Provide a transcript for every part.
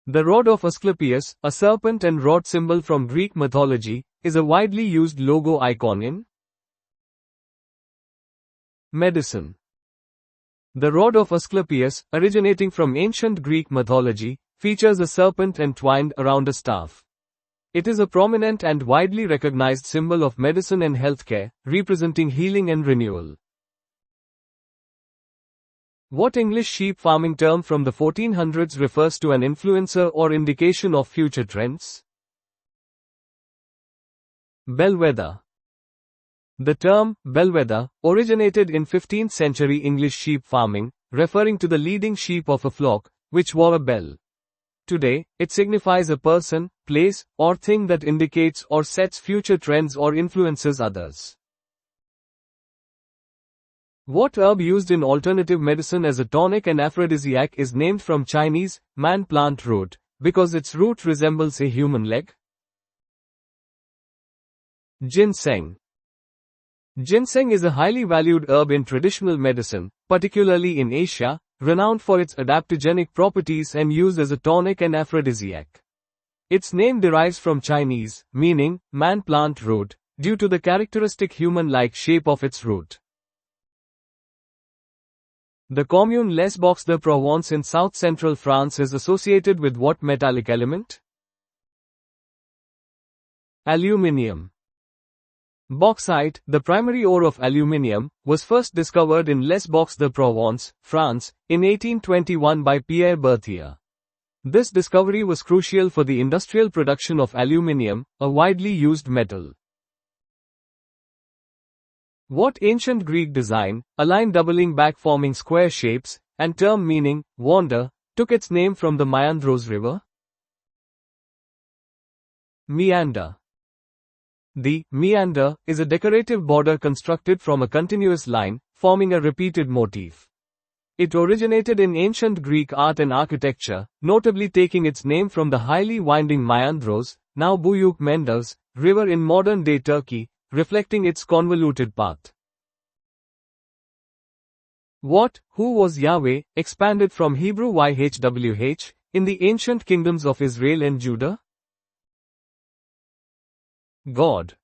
The rod of Asclepius, a serpent and rod symbol from Greek mythology, is a widely used logo icon in medicine. The rod of Asclepius, originating from ancient Greek mythology, features a serpent entwined around a staff. It is a prominent and widely recognized symbol of medicine and healthcare, representing healing and renewal. What English sheep farming term from the 1400s refers to an influencer or indication of future trends? Bellwether. The term, bellwether, originated in 15th century English sheep farming, referring to the leading sheep of a flock, which wore a bell. Today, it signifies a person, place, or thing that indicates or sets future trends or influences others. What herb used in alternative medicine as a tonic and aphrodisiac is named from Chinese, man plant root, because its root resembles a human leg? Ginseng. Ginseng is a highly valued herb in traditional medicine, particularly in Asia, renowned for its adaptogenic properties and used as a tonic and aphrodisiac. Its name derives from Chinese, meaning, man plant root, due to the characteristic human-like shape of its root. The commune Les Box de Provence in south-central France is associated with what metallic element? Aluminium. Bauxite, the primary ore of aluminium, was first discovered in Les Box de Provence, France, in 1821 by Pierre Berthier. This discovery was crucial for the industrial production of aluminium, a widely used metal. What ancient Greek design, a line doubling back forming square shapes, and term meaning, wander, took its name from the Meandros River? Meander. The meander is a decorative border constructed from a continuous line, forming a repeated motif. It originated in ancient Greek art and architecture, notably taking its name from the highly winding Meandros, now Buyuk Mendes, river in modern-day Turkey, reflecting its convoluted path. What, who was Yahweh, expanded from Hebrew YHWH, in the ancient kingdoms of Israel and Judah? God.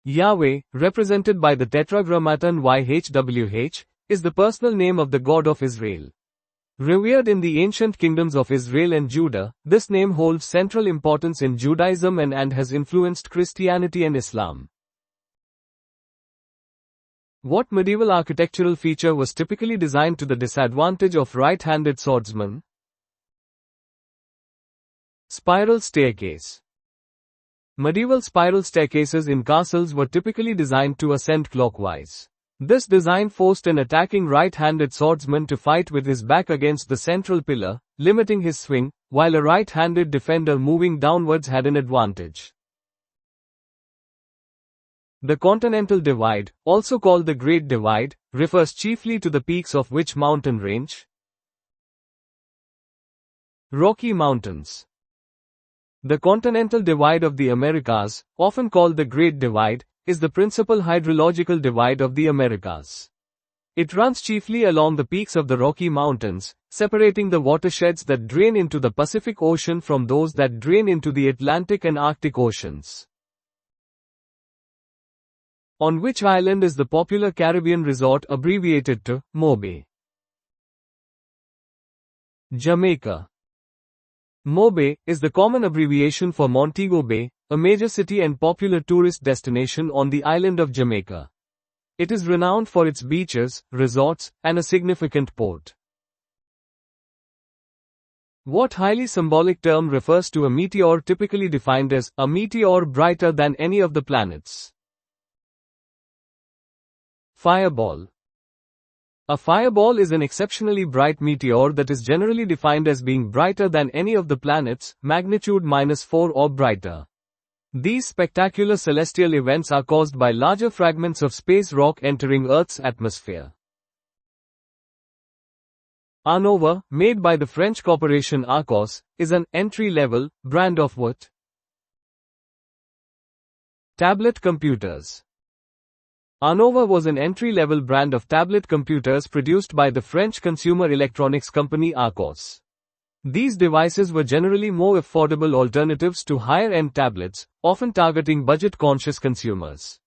Yahweh, represented by the tetragrammaton YHWH, is the personal name of the God of Israel. Revered in the ancient kingdoms of Israel and Judah, this name holds central importance in Judaism and has influenced Christianity and Islam. What medieval architectural feature was typically designed to the disadvantage of right-handed swordsmen? Spiral staircase. Medieval spiral staircases in castles were typically designed to ascend clockwise. This design forced an attacking right-handed swordsman to fight with his back against the central pillar, limiting his swing, while a right-handed defender moving downwards had an advantage. The Continental Divide, also called the Great Divide, refers chiefly to the peaks of which mountain range? Rocky Mountains. The Continental Divide of the Americas, often called the Great Divide, is the principal hydrological divide of the Americas. It runs chiefly along the peaks of the Rocky Mountains, separating the watersheds that drain into the Pacific Ocean from those that drain into the Atlantic and Arctic Oceans. On which island is the popular Caribbean resort abbreviated to MoBay? Jamaica. MoBay is the common abbreviation for Montego Bay, a major city and popular tourist destination on the island of Jamaica. It is renowned for its beaches, resorts, and a significant port. What highly symbolic term refers to a meteor typically defined as a meteor brighter than any of the planets? Fireball. A fireball is an exceptionally bright meteor that is generally defined as being brighter than any of the planets, magnitude -4 or brighter. These spectacular celestial events are caused by larger fragments of space rock entering Earth's atmosphere. Arnova, made by the French corporation Arcos, is an entry-level brand of what? Tablet computers. Arnova was an entry-level brand of tablet computers produced by the French consumer electronics company Arcos. These devices were generally more affordable alternatives to higher-end tablets, often targeting budget-conscious consumers.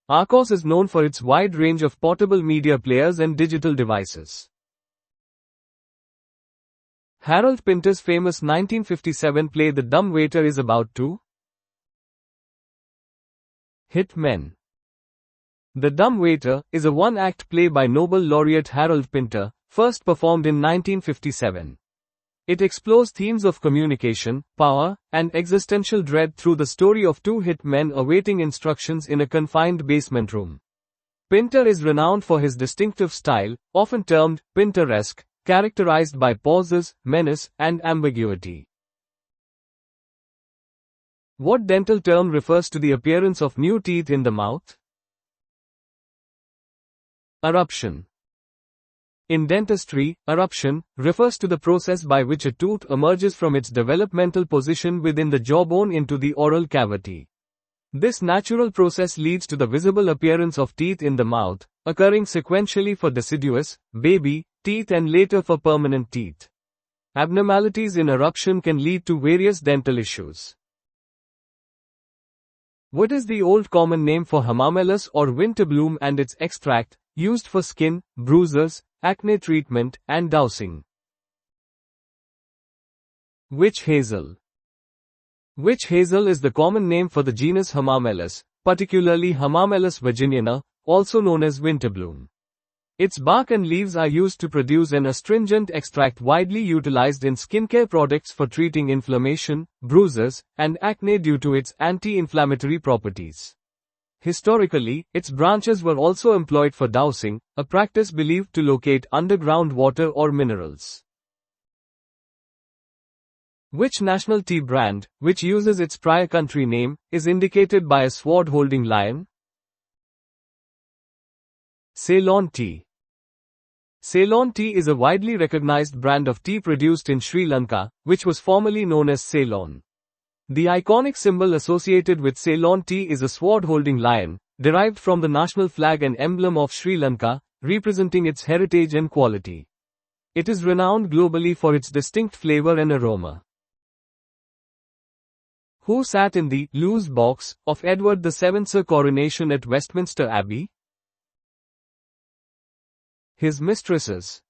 Arcos is known for its wide range of portable media players and digital devices. Harold Pinter's famous 1957 play The Dumb Waiter is about to hit men. The Dumb Waiter is a one-act play by Nobel laureate Harold Pinter, first performed in 1957. It explores themes of communication, power, and existential dread through the story of two hit men awaiting instructions in a confined basement room. Pinter is renowned for his distinctive style, often termed Pinteresque, characterized by pauses, menace, and ambiguity. What dental term refers to the appearance of new teeth in the mouth? Eruption. In dentistry, eruption refers to the process by which a tooth emerges from its developmental position within the jawbone into the oral cavity. This natural process leads to the visible appearance of teeth in the mouth, occurring sequentially for deciduous, baby, teeth and later for permanent teeth. Abnormalities in eruption can lead to various dental issues. What is the old common name for hamamelis or winterbloom and its extract, used for skin, bruises, acne treatment, and dousing? Witch hazel. Witch hazel is the common name for the genus Hamamelis, particularly Hamamelis virginiana, also known as winterbloom. Its bark and leaves are used to produce an astringent extract widely utilized in skincare products for treating inflammation, bruises, and acne due to its anti-inflammatory properties. Historically, its branches were also employed for dowsing, a practice believed to locate underground water or minerals. Which national tea brand, which uses its prior country name, is indicated by a sword-holding lion? Ceylon tea. Ceylon tea is a widely recognized brand of tea produced in Sri Lanka, which was formerly known as Ceylon. The iconic symbol associated with Ceylon tea is a sword-holding lion, derived from the national flag and emblem of Sri Lanka, representing its heritage and quality. It is renowned globally for its distinct flavor and aroma. Who sat in the loose box of Edward VII's coronation at Westminster Abbey? His mistresses.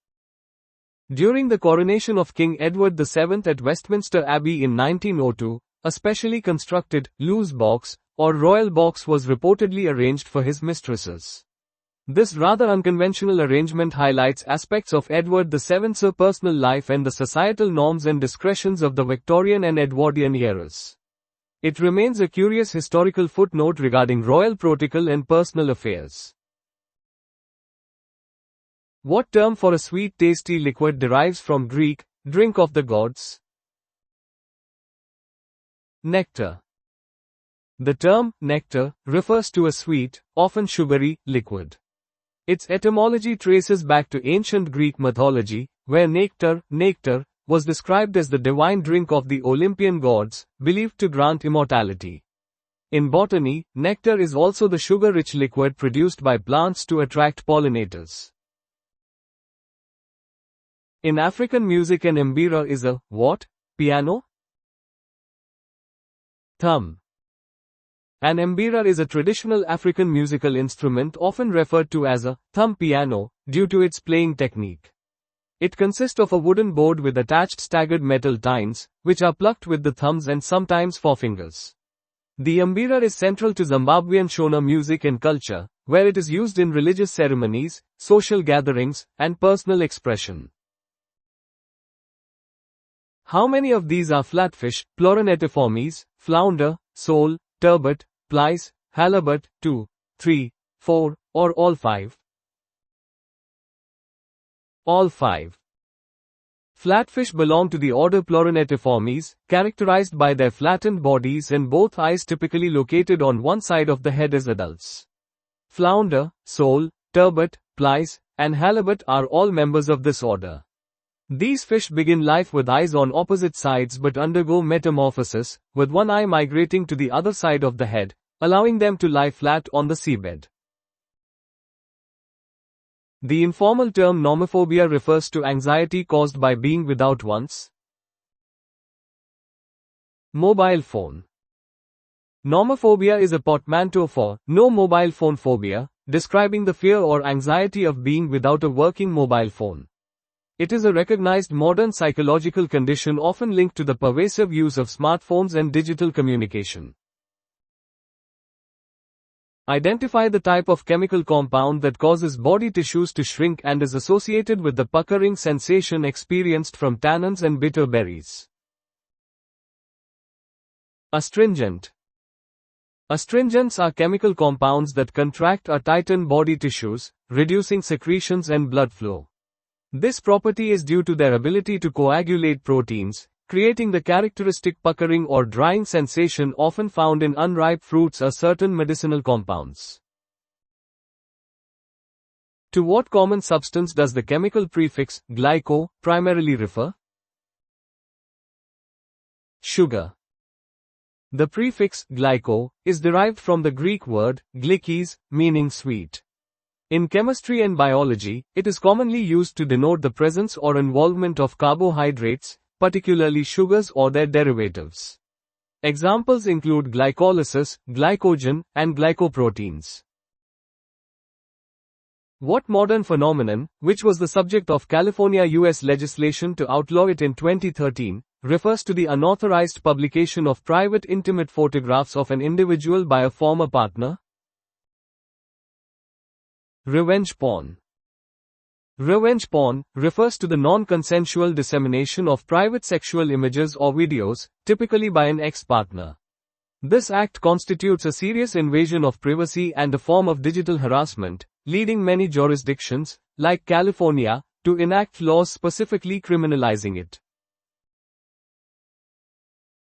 During the coronation of King Edward VII at Westminster Abbey in 1902, a specially constructed loose box or royal box was reportedly arranged for his mistresses. This rather unconventional arrangement highlights aspects of Edward VII's personal life and the societal norms and discretions of the Victorian and Edwardian eras. It remains a curious historical footnote regarding royal protocol and personal affairs. What term for a sweet tasty liquid derives from Greek, drink of the gods? Nectar. The term, nectar, refers to a sweet, often sugary, liquid. Its etymology traces back to ancient Greek mythology, where nectar was described as the divine drink of the Olympian gods, believed to grant immortality. In botany, nectar is also the sugar-rich liquid produced by plants to attract pollinators. In African music, an mbira is a, what? Piano? Thumb. An mbira is a traditional African musical instrument often referred to as a thumb piano, due to its playing technique. It consists of a wooden board with attached staggered metal tines, which are plucked with the thumbs and sometimes forefingers. The mbira is central to Zimbabwean Shona music and culture, where it is used in religious ceremonies, social gatherings, and personal expression. How many of these are flatfish, Pleuronetiformes, flounder, sole, turbot, plies, halibut, 2, 3, 4, or all 5? All 5. Flatfish belong to the order Pleuronetiformes, characterized by their flattened bodies and both eyes typically located on one side of the head as adults. Flounder, sole, turbot, plies, and halibut are all members of this order. These fish begin life with eyes on opposite sides but undergo metamorphosis, with one eye migrating to the other side of the head, allowing them to lie flat on the seabed. The informal term nomophobia refers to anxiety caused by being without one's Mobile phone. Nomophobia is a portmanteau for no mobile phone phobia, describing the fear or anxiety of being without a working mobile phone. It is a recognized modern psychological condition often linked to the pervasive use of smartphones and digital communication. Identify the type of chemical compound that causes body tissues to shrink and is associated with the puckering sensation experienced from tannins and bitter berries. Astringent. Astringents are chemical compounds that contract or tighten body tissues, reducing secretions and blood flow. This property is due to their ability to coagulate proteins, creating the characteristic puckering or drying sensation often found in unripe fruits or certain medicinal compounds. To what common substance does the chemical prefix glyco primarily refer? Sugar. The prefix glyco is derived from the Greek word glikis, meaning sweet. In chemistry and biology, it is commonly used to denote the presence or involvement of carbohydrates, particularly sugars or their derivatives. Examples include glycolysis, glycogen, and glycoproteins. What modern phenomenon, which was the subject of California U.S. legislation to outlaw it in 2013, refers to the unauthorized publication of private intimate photographs of an individual by a former partner? Revenge porn. Revenge porn refers to the non-consensual dissemination of private sexual images or videos, typically by an ex-partner. This act constitutes a serious invasion of privacy and a form of digital harassment, leading many jurisdictions, like California, to enact laws specifically criminalizing it.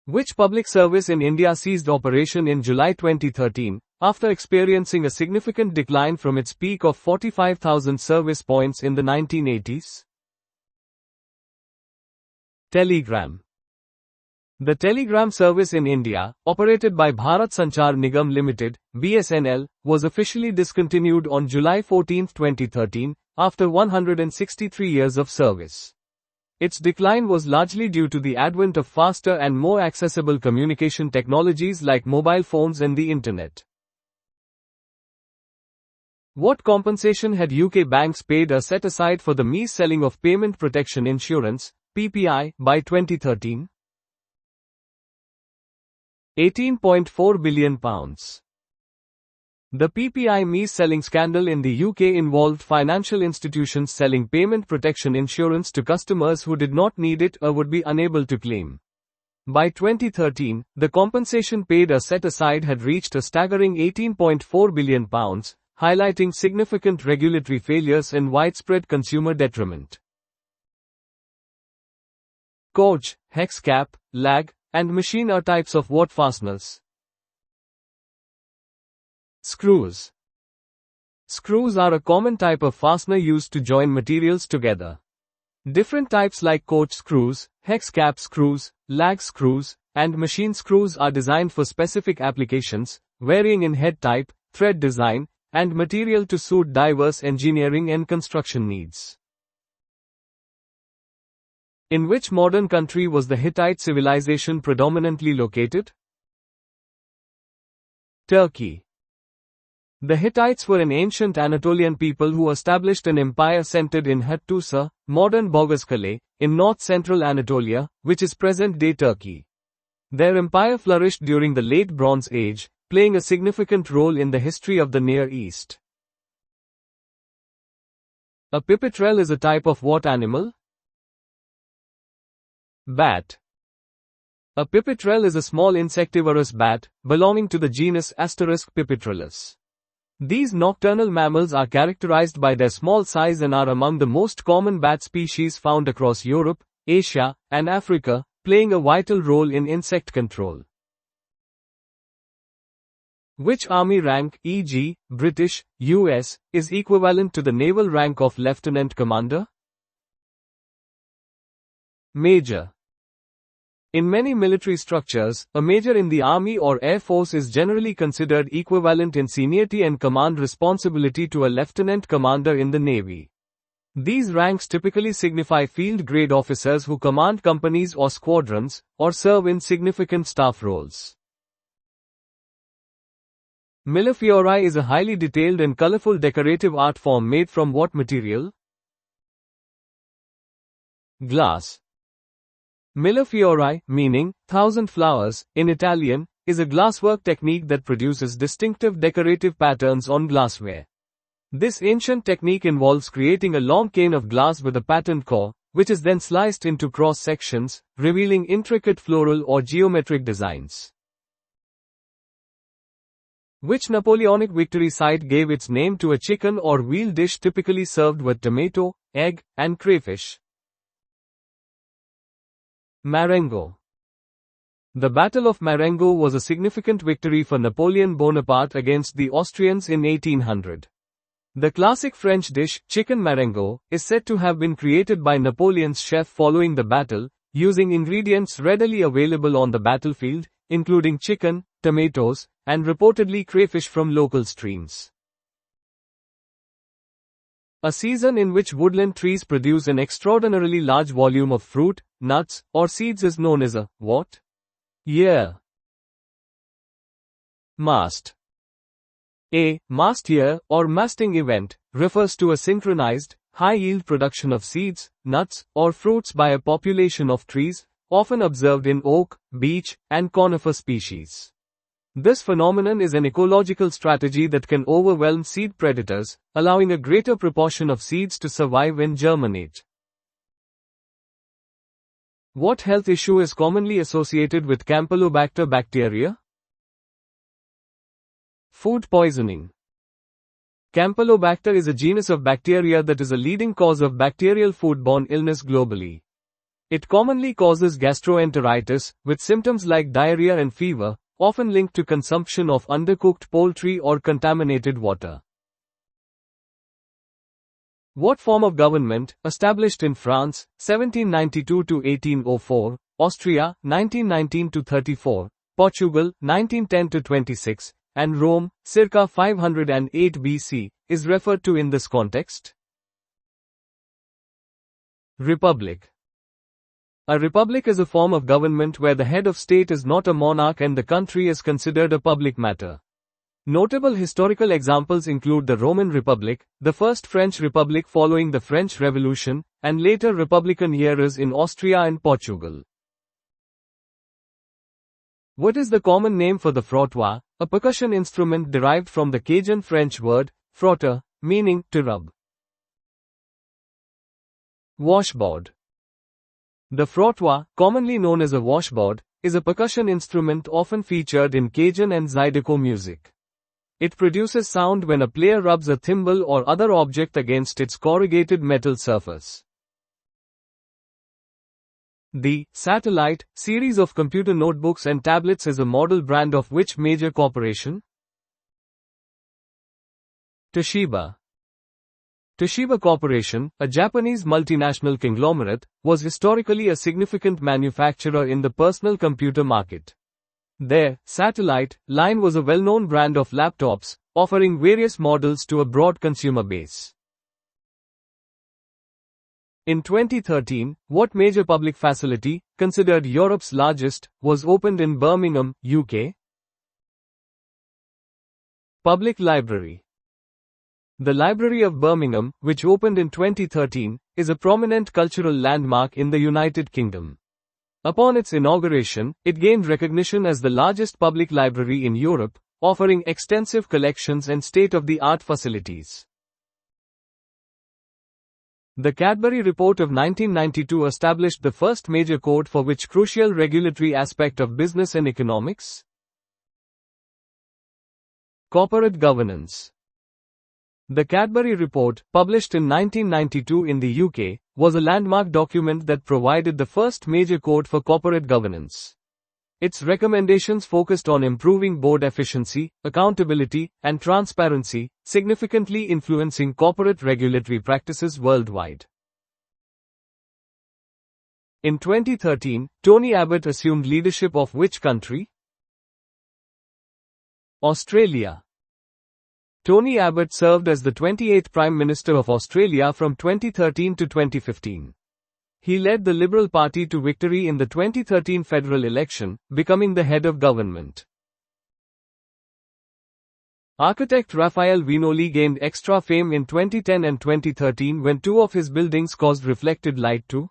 Which public service in India ceased operation in July 2013, after experiencing a significant decline from its peak of 45,000 service points in the 1980s? Telegram. The telegram service in India, operated by Bharat Sanchar Nigam Limited, BSNL, was officially discontinued on July 14, 2013, after 163 years of service. Its decline was largely due to the advent of faster and more accessible communication technologies like mobile phones and the Internet. What compensation had UK banks paid or set aside for the mis-selling of payment protection insurance, PPI, by 2013? £18.4 billion. The PPI mis-selling scandal in the UK involved financial institutions selling payment protection insurance to customers who did not need it or would be unable to claim. By 2013, the compensation paid or set aside had reached a staggering £18.4 billion, highlighting significant regulatory failures and widespread consumer detriment. Coach, hex cap, lag, and machine are types of what fasteners? Screws. Screws are a common type of fastener used to join materials together. Different types like coach screws, hex cap screws, lag screws, and machine screws are designed for specific applications, varying in head type, thread design, and material to suit diverse engineering and construction needs. In which modern country was the Hittite civilization predominantly located? Turkey. The Hittites were an ancient Anatolian people who established an empire centered in Hattusa, modern Boğazkale, in north-central Anatolia, which is present-day Turkey. Their empire flourished during the Late Bronze Age, playing a significant role in the history of the Near East. A pipistrelle is a type of what animal? Bat. A pipistrelle is a small insectivorous bat, belonging to the genus Pipistrellus. These nocturnal mammals are characterized by their small size and are among the most common bat species found across Europe, Asia, and Africa, playing a vital role in insect control. Which army rank, e.g., British, US, is equivalent to the naval rank of lieutenant commander? Major. In many military structures, a major in the Army or Air Force is generally considered equivalent in seniority and command responsibility to a lieutenant commander in the Navy. These ranks typically signify field-grade officers who command companies or squadrons, or serve in significant staff roles. Millefiori is a highly detailed and colorful decorative art form made from what material? Glass. Millefiori, meaning thousand flowers, in Italian, is a glasswork technique that produces distinctive decorative patterns on glassware. This ancient technique involves creating a long cane of glass with a patterned core, which is then sliced into cross sections, revealing intricate floral or geometric designs. Which Napoleonic victory site gave its name to a chicken or veal dish typically served with tomato, egg, and crayfish? Marengo. The Battle of Marengo was a significant victory for Napoleon Bonaparte against the Austrians in 1800. The classic French dish, chicken marengo, is said to have been created by Napoleon's chef following the battle, using ingredients readily available on the battlefield, including chicken, tomatoes, and reportedly crayfish from local streams. A season in which woodland trees produce an extraordinarily large volume of fruit, nuts, or seeds is known as a what? Year. Mast. A mast year or masting event refers to a synchronized, high-yield production of seeds, nuts, or fruits by a population of trees, often observed in oak, beech, and conifer species. This phenomenon is an ecological strategy that can overwhelm seed predators, allowing a greater proportion of seeds to survive and germinate. What health issue is commonly associated with Campylobacter bacteria? Food poisoning. Campylobacter is a genus of bacteria that is a leading cause of bacterial foodborne illness globally. It commonly causes gastroenteritis, with symptoms like diarrhea and fever, often linked to consumption of undercooked poultry or contaminated water. What form of government, established in France, 1792 to 1804, Austria, 1919 to 34, Portugal, 1910 to 26, and Rome, circa 508 BC, is referred to in this context? Republic. A republic is a form of government where the head of state is not a monarch and the country is considered a public matter. Notable historical examples include the Roman Republic, the First French Republic following the French Revolution, and later Republican eras in Austria and Portugal. What is the common name for the frottoir, a percussion instrument derived from the Cajun French word, frotter, meaning to rub? Washboard. The frottoir, commonly known as a washboard, is a percussion instrument often featured in Cajun and Zydeco music. It produces sound when a player rubs a thimble or other object against its corrugated metal surface. The Satellite series of computer notebooks and tablets is a model brand of which major corporation? Toshiba. Toshiba Corporation, a Japanese multinational conglomerate, was historically a significant manufacturer in the personal computer market. Their Satellite line was a well-known brand of laptops, offering various models to a broad consumer base. In 2013, what major public facility, considered Europe's largest, was opened in Birmingham, UK? Public Library. The Library of Birmingham, which opened in 2013, is a prominent cultural landmark in the United Kingdom. Upon its inauguration, it gained recognition as the largest public library in Europe, offering extensive collections and state-of-the-art facilities. The Cadbury Report of 1992 established the first major code for which crucial regulatory aspect of business and economics? Corporate governance. The Cadbury Report, published in 1992 in the UK, was a landmark document that provided the first major code for corporate governance. Its recommendations focused on improving board efficiency, accountability, and transparency, significantly influencing corporate regulatory practices worldwide. In 2013, Tony Abbott assumed leadership of which country? Australia. Tony Abbott served as the 28th Prime Minister of Australia from 2013 to 2015. He led the Liberal Party to victory in the 2013 federal election, becoming the head of government. Architect Raphael Viñoly gained extra fame in 2010 and 2013 when two of his buildings caused reflected light to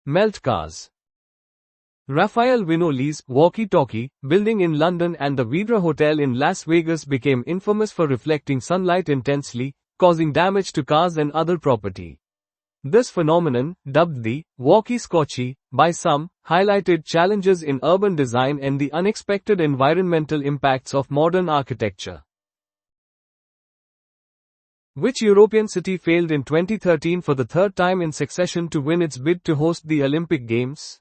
melt cars. Raphael Viñoly's walkie-talkie building in London and the Vidra Hotel in Las Vegas became infamous for reflecting sunlight intensely, causing damage to cars and other property. This phenomenon, dubbed the walkie-scotchy by some, highlighted challenges in urban design and the unexpected environmental impacts of modern architecture. Which European city failed in 2013 for the third time in succession to win its bid to host the Olympic Games?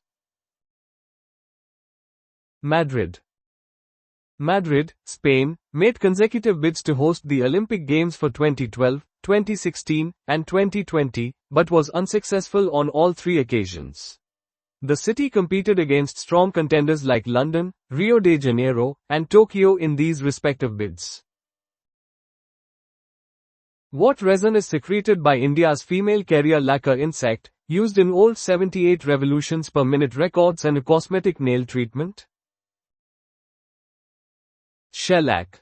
Madrid. Madrid, Spain, made consecutive bids to host the Olympic Games for 2012, 2016, and 2020, but was unsuccessful on all three occasions. The city competed against strong contenders like London, Rio de Janeiro, and Tokyo in these respective bids. What resin is secreted by India's female carrier lacquer insect, used in old 78 revolutions per minute records and a cosmetic nail treatment? Shellac.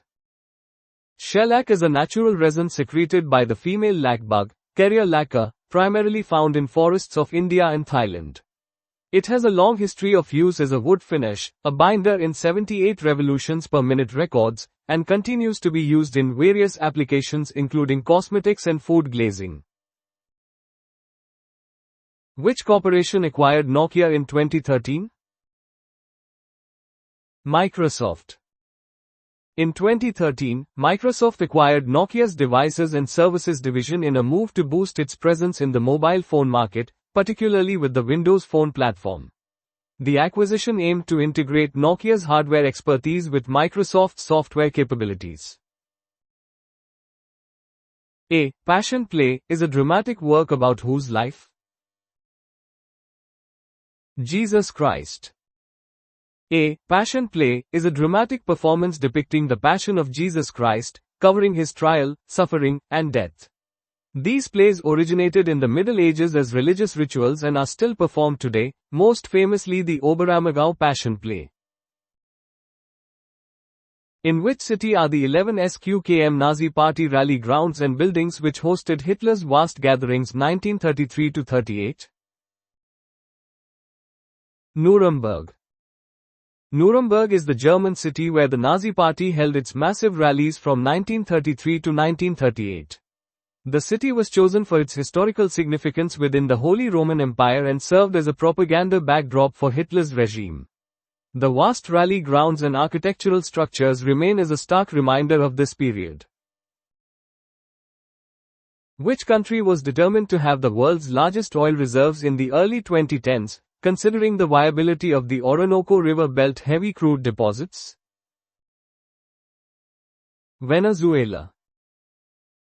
Shellac is a natural resin secreted by the female lac bug, carrier lacquer, primarily found in forests of India and Thailand. It has a long history of use as a wood finish, a binder in 78 revolutions per minute records, and continues to be used in various applications including cosmetics and food glazing. Which corporation acquired Nokia in 2013? Microsoft. In 2013, Microsoft acquired Nokia's Devices and Services division in a move to boost its presence in the mobile phone market, particularly with the Windows Phone platform. The acquisition aimed to integrate Nokia's hardware expertise with Microsoft's software capabilities. A Passion Play is a dramatic work about whose life? Jesus Christ. A Passion Play is a dramatic performance depicting the Passion of Jesus Christ, covering his trial, suffering, and death. These plays originated in the Middle Ages as religious rituals and are still performed today, most famously the Oberammergau Passion Play. In which city are the 11 SQKM Nazi Party rally grounds and buildings which hosted Hitler's vast gatherings 1933-38? Nuremberg. Nuremberg is the German city where the Nazi Party held its massive rallies from 1933 to 1938. The city was chosen for its historical significance within the Holy Roman Empire and served as a propaganda backdrop for Hitler's regime. The vast rally grounds and architectural structures remain as a stark reminder of this period. Which country was determined to have the world's largest oil reserves in the early 2010s, considering the viability of the Orinoco River Belt heavy crude deposits? Venezuela.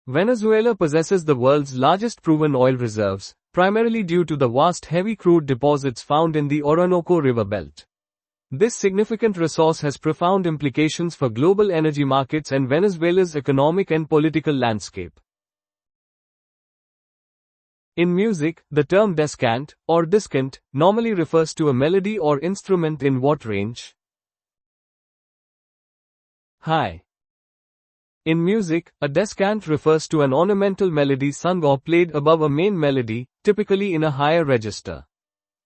Venezuela possesses the world's largest proven oil reserves, primarily due to the vast heavy crude deposits found in the Orinoco River Belt. This significant resource has profound implications for global energy markets and Venezuela's economic and political landscape. In music, the term descant, or discant, normally refers to a melody or instrument in what range? High. In music, a descant refers to an ornamental melody sung or played above a main melody, typically in a higher register.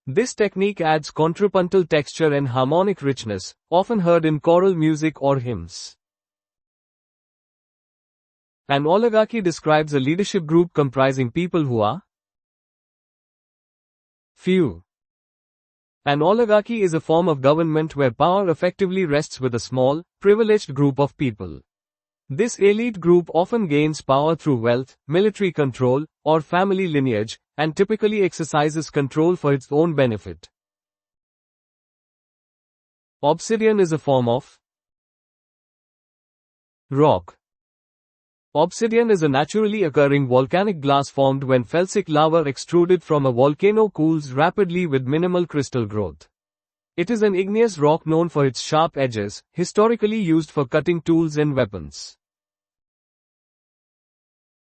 This technique adds contrapuntal texture and harmonic richness, often heard in choral music or hymns. An oligarchy describes a leadership group comprising people who are few. An oligarchy is a form of government where power effectively rests with a small, privileged group of people. This elite group often gains power through wealth, military control, or family lineage, and typically exercises control for its own benefit. Obsidian is a form of rock. Obsidian is a naturally occurring volcanic glass formed when felsic lava extruded from a volcano cools rapidly with minimal crystal growth. It is an igneous rock known for its sharp edges, historically used for cutting tools and weapons.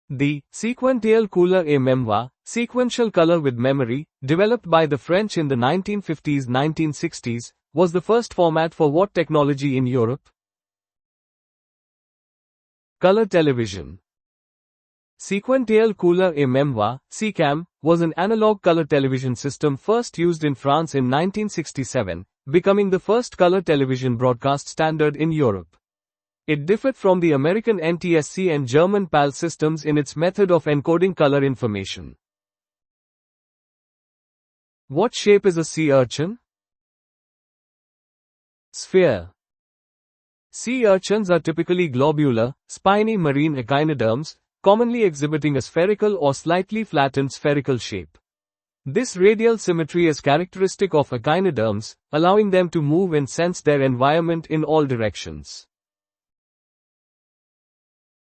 The sequential couleur et mémoire, sequential color with memory, developed by the French in the 1950s-1960s, was the first format for what technology in Europe? Color television. Sequential couleur et mémoire, SECAM, was an analog color television system first used in France in 1967, becoming the first color television broadcast standard in Europe. It differed from the American NTSC and German PAL systems in its method of encoding color information. What shape is a sea urchin? Sphere. Sea urchins are typically globular, spiny marine echinoderms, commonly exhibiting a spherical or slightly flattened spherical shape. This radial symmetry is characteristic of echinoderms, allowing them to move and sense their environment in all directions.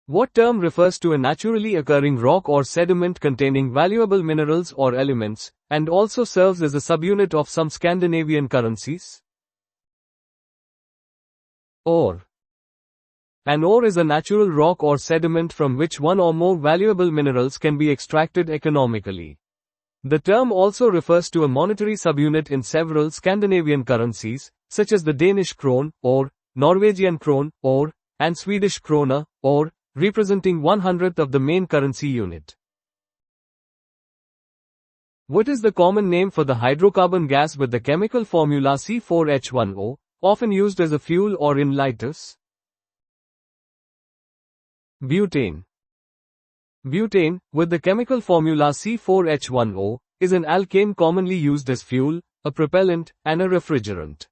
What term refers to a naturally occurring rock or sediment containing valuable minerals or elements, and also serves as a subunit of some Scandinavian currencies? Ore. An ore is a natural rock or sediment from which one or more valuable minerals can be extracted economically. The term also refers to a monetary subunit in several Scandinavian currencies, such as the Danish krone, or Norwegian krone, or and Swedish krona, or representing 1/100th of the main currency unit. What is the common name for the hydrocarbon gas with the chemical formula C4H10, often used as a fuel or in lighters? Butane. Butane, with the chemical formula C4H10, is an alkane commonly used as fuel, a propellant, and a refrigerant.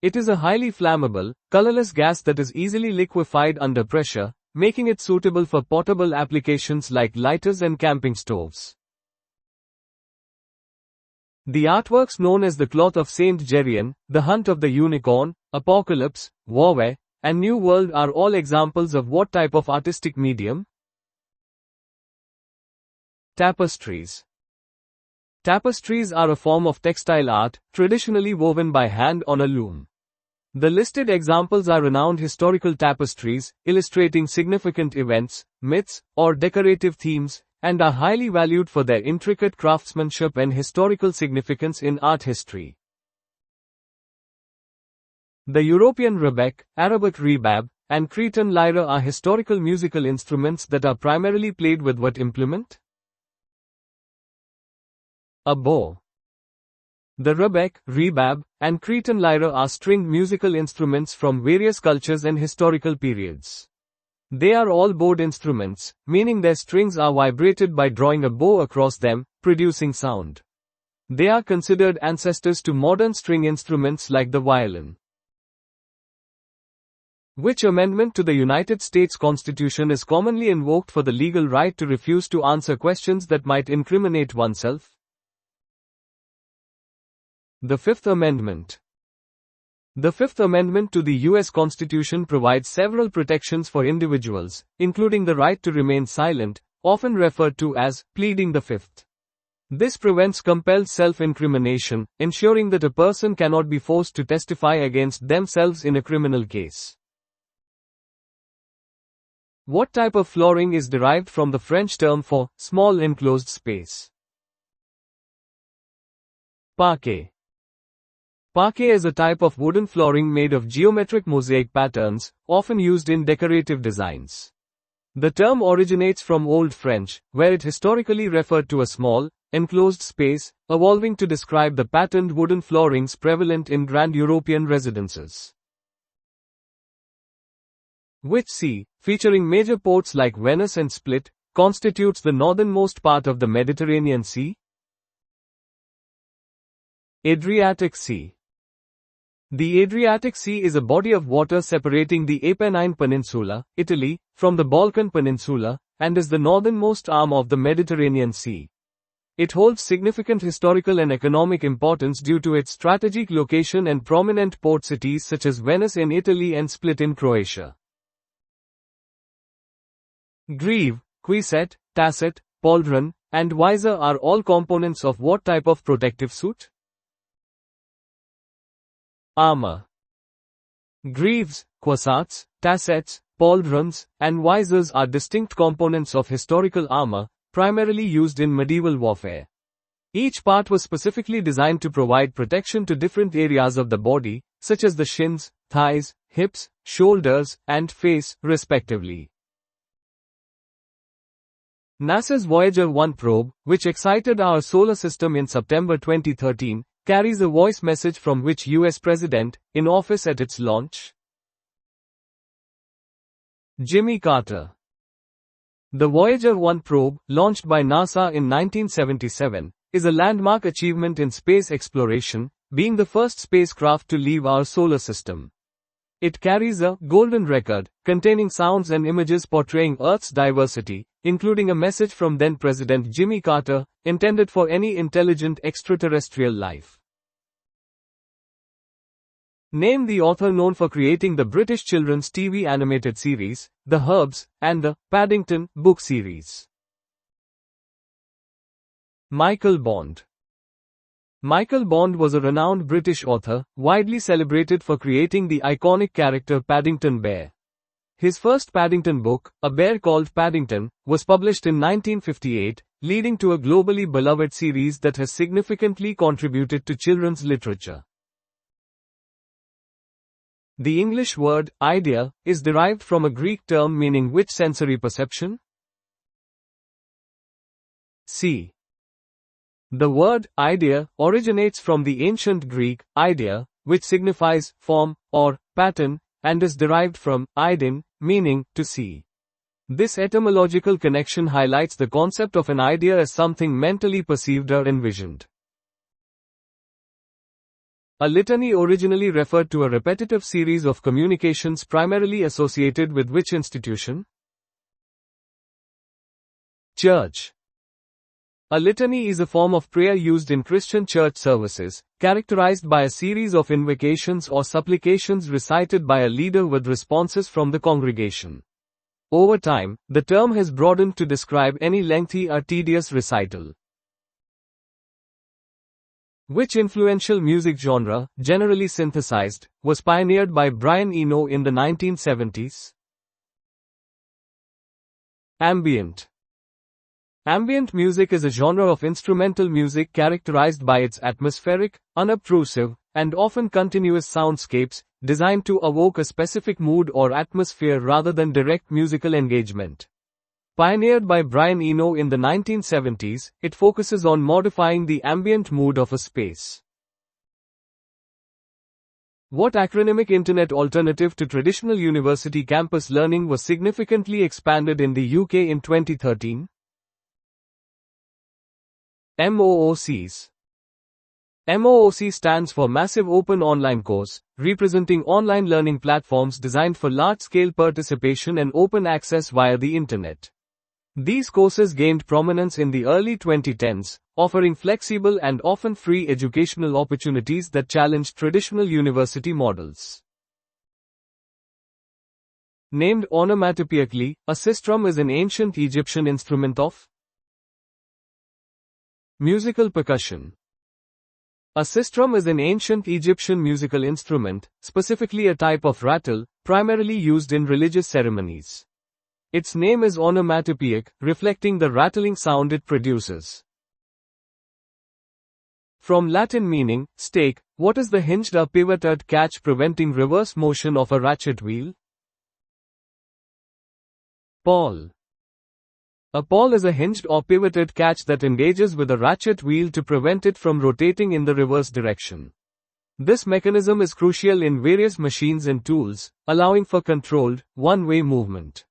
It is a highly flammable, colorless gas that is easily liquefied under pressure, making it suitable for portable applications like lighters and camping stoves. The artworks known as the Cloth of Saint Geryan, The Hunt of the Unicorn, Apocalypse, Warware, and New World are all examples of what type of artistic medium? Tapestries. Tapestries are a form of textile art, traditionally woven by hand on a loom. The listed examples are renowned historical tapestries, illustrating significant events, myths, or decorative themes, and are highly valued for their intricate craftsmanship and historical significance in art history. The European rebec, Arabic rebab, and Cretan lyre are historical musical instruments that are primarily played with what implement? A bow. The rebec, rebab, and Cretan lyre are stringed musical instruments from various cultures and historical periods. They are all bowed instruments, meaning their strings are vibrated by drawing a bow across them, producing sound. They are considered ancestors to modern string instruments like the violin. Which amendment to the United States Constitution is commonly invoked for the legal right to refuse to answer questions that might incriminate oneself? The Fifth Amendment. The Fifth Amendment to the U.S. Constitution provides several protections for individuals, including the right to remain silent, often referred to as pleading the Fifth. This prevents compelled self-incrimination, ensuring that a person cannot be forced to testify against themselves in a criminal case. What type of flooring is derived from the French term for small enclosed space? Parquet. Parquet is a type of wooden flooring made of geometric mosaic patterns, often used in decorative designs. The term originates from Old French, where it historically referred to a small, enclosed space, evolving to describe the patterned wooden floorings prevalent in grand European residences. Which sea, featuring major ports like Venice and Split, constitutes the northernmost part of the Mediterranean Sea? Adriatic Sea. The Adriatic Sea is a body of water separating the Apennine Peninsula, Italy, from the Balkan Peninsula, and is the northernmost arm of the Mediterranean Sea. It holds significant historical and economic importance due to its strategic location and prominent port cities such as Venice in Italy and Split in Croatia. Greave, cuissette, tasset, pauldron, and visor are all components of what type of protective suit? Armor. Greaves, cuirassiers, tassets, pauldrons, and visors are distinct components of historical armor, primarily used in medieval warfare. Each part was specifically designed to provide protection to different areas of the body, such as the shins, thighs, hips, shoulders, and face, respectively. NASA's Voyager 1 probe, which excited our solar system in September 2013, carries a voice message from which US President, in office at its launch? Jimmy Carter. The Voyager 1 probe, launched by NASA in 1977, is a landmark achievement in space exploration, being the first spacecraft to leave our solar system. It carries a golden record, containing sounds and images portraying Earth's diversity, including a message from then-President Jimmy Carter, intended for any intelligent extraterrestrial life. Name the author known for creating the British children's TV animated series, The Herbs, and the Paddington book series. Michael Bond. Michael Bond was a renowned British author, widely celebrated for creating the iconic character Paddington Bear. His first Paddington book, A Bear Called Paddington, was published in 1958, leading to a globally beloved series that has significantly contributed to children's literature. The English word, idea, is derived from a Greek term meaning which sensory perception? See. The word, idea, originates from the ancient Greek, idea, which signifies form, or pattern, and is derived from eidin, meaning to see. This etymological connection highlights the concept of an idea as something mentally perceived or envisioned. A litany originally referred to a repetitive series of communications primarily associated with which institution? Church. A litany is a form of prayer used in Christian church services, characterized by a series of invocations or supplications recited by a leader with responses from the congregation. Over time, the term has broadened to describe any lengthy or tedious recital. Which influential music genre, generally synthesized, was pioneered by Brian Eno in the 1970s? Ambient. Ambient music is a genre of instrumental music characterized by its atmospheric, unobtrusive, and often continuous soundscapes, designed to evoke a specific mood or atmosphere rather than direct musical engagement. Pioneered by Brian Eno in the 1970s, it focuses on modifying the ambient mood of a space. What acronymic internet alternative to traditional university campus learning was significantly expanded in the UK in 2013? MOOCs. MOOC stands for Massive Open Online Course, representing online learning platforms designed for large-scale participation and open access via the internet. These courses gained prominence in the early 2010s, offering flexible and often free educational opportunities that challenged traditional university models. Named onomatopoeically, a sistrum is an ancient Egyptian instrument of musical percussion. A sistrum is an ancient Egyptian musical instrument, specifically a type of rattle, primarily used in religious ceremonies. Its name is onomatopoeic, reflecting the rattling sound it produces. From Latin meaning, stake, what is the hinged or pivoted catch preventing reverse motion of a ratchet wheel? Pawl. A pawl is a hinged or pivoted catch that engages with a ratchet wheel to prevent it from rotating in the reverse direction. This mechanism is crucial in various machines and tools, allowing for controlled, one-way movement.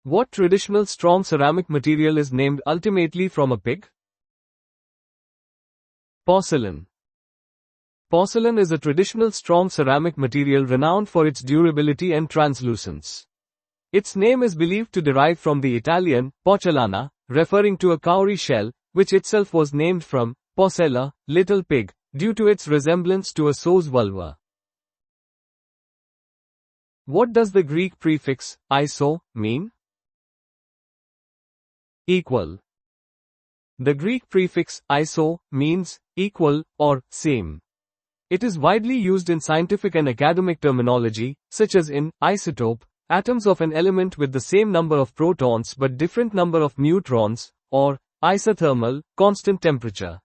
What traditional strong ceramic material is named ultimately from a pig? Porcelain. Porcelain is a traditional strong ceramic material renowned for its durability and translucence. Its name is believed to derive from the Italian, porcellana, referring to a cowrie shell, which itself was named from porcella, little pig, due to its resemblance to a sow's vulva. What does the Greek prefix, iso, mean? Equal. The Greek prefix, iso, means equal or same. It is widely used in scientific and academic terminology, such as in isotope, atoms of an element with the same number of protons but different number of neutrons, or isothermal, constant temperature.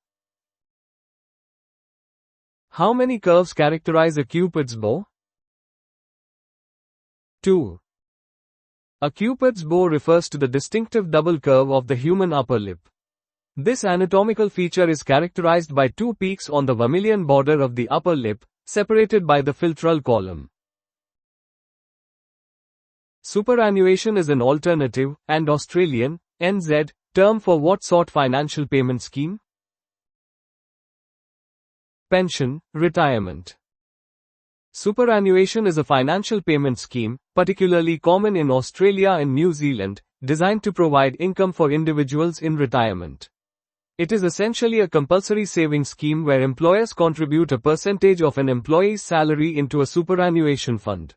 How many curves characterize a Cupid's bow? 2. A Cupid's bow refers to the distinctive double curve of the human upper lip. This anatomical feature is characterized by two peaks on the vermilion border of the upper lip, separated by the philtral column. Superannuation is an alternative, and Australian, NZ, term for what sort financial payment scheme? Pension, retirement. Superannuation is a financial payment scheme, particularly common in Australia and New Zealand, designed to provide income for individuals in retirement. It is essentially a compulsory savings scheme where employers contribute a percentage of an employee's salary into a superannuation fund.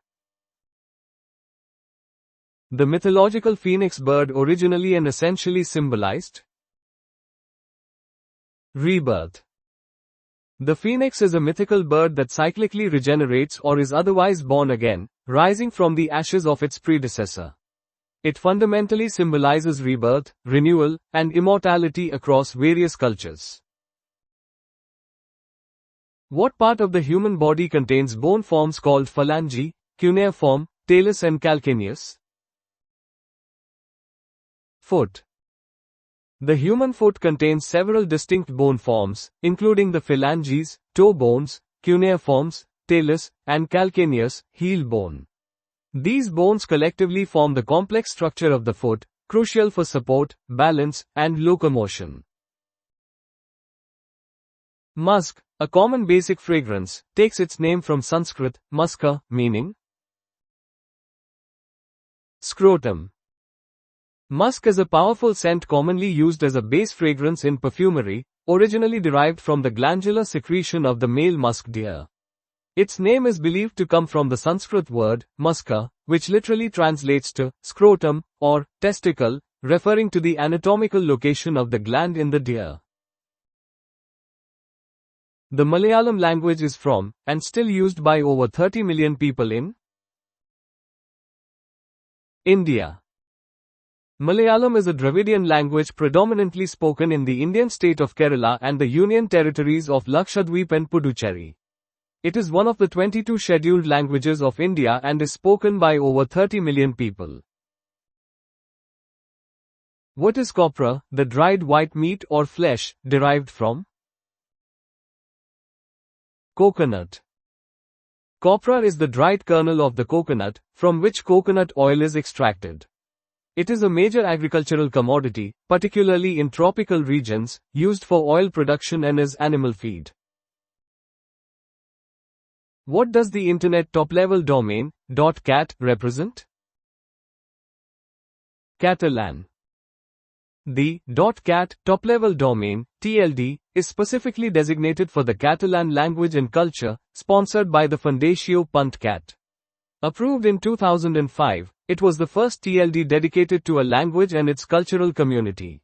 The mythological phoenix bird originally and essentially symbolized rebirth. The phoenix is a mythical bird that cyclically regenerates or is otherwise born again, rising from the ashes of its predecessor. It fundamentally symbolizes rebirth, renewal, and immortality across various cultures. What part of the human body contains bone forms called phalange, cuneiform, talus and calcaneus? Foot. The human foot contains several distinct bone forms, including the phalanges, toe bones, cuneiforms, talus, and calcaneus, heel bone. These bones collectively form the complex structure of the foot, crucial for support, balance, and locomotion. Musk, a common basic fragrance, takes its name from Sanskrit, muska, meaning scrotum. Musk is a powerful scent commonly used as a base fragrance in perfumery, originally derived from the glandular secretion of the male musk deer. Its name is believed to come from the Sanskrit word, muska, which literally translates to scrotum, or testicle, referring to the anatomical location of the gland in the deer. The Malayalam language is from, and still used by over 30 million people in India. Malayalam is a Dravidian language predominantly spoken in the Indian state of Kerala and the Union territories of Lakshadweep and Puducherry. It is one of the 22 scheduled languages of India and is spoken by over 30 million people. What is copra, the dried white meat or flesh, derived from? Coconut. Copra is the dried kernel of the coconut, from which coconut oil is extracted. It is a major agricultural commodity, particularly in tropical regions, used for oil production and as animal feed. What does the Internet top-level domain, .cat, represent? Catalan. The .cat top-level domain, TLD, is specifically designated for the Catalan language and culture, sponsored by the Fundació Punt Cat. Approved in 2005, it was the first TLD dedicated to a language and its cultural community.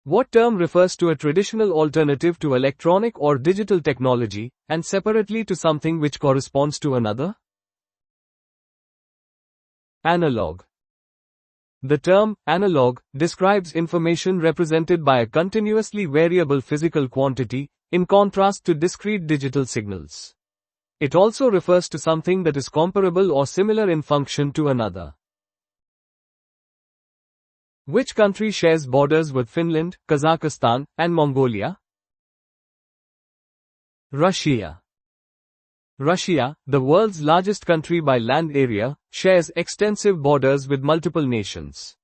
What term refers to a traditional alternative to electronic or digital technology, and separately to something which corresponds to another? Analog. The term analog describes information represented by a continuously variable physical quantity, in contrast to discrete digital signals. It also refers to something that is comparable or similar in function to another. Which country shares borders with Finland, Kazakhstan, and Mongolia? Russia. Russia, the world's largest country by land area, shares extensive borders with multiple nations.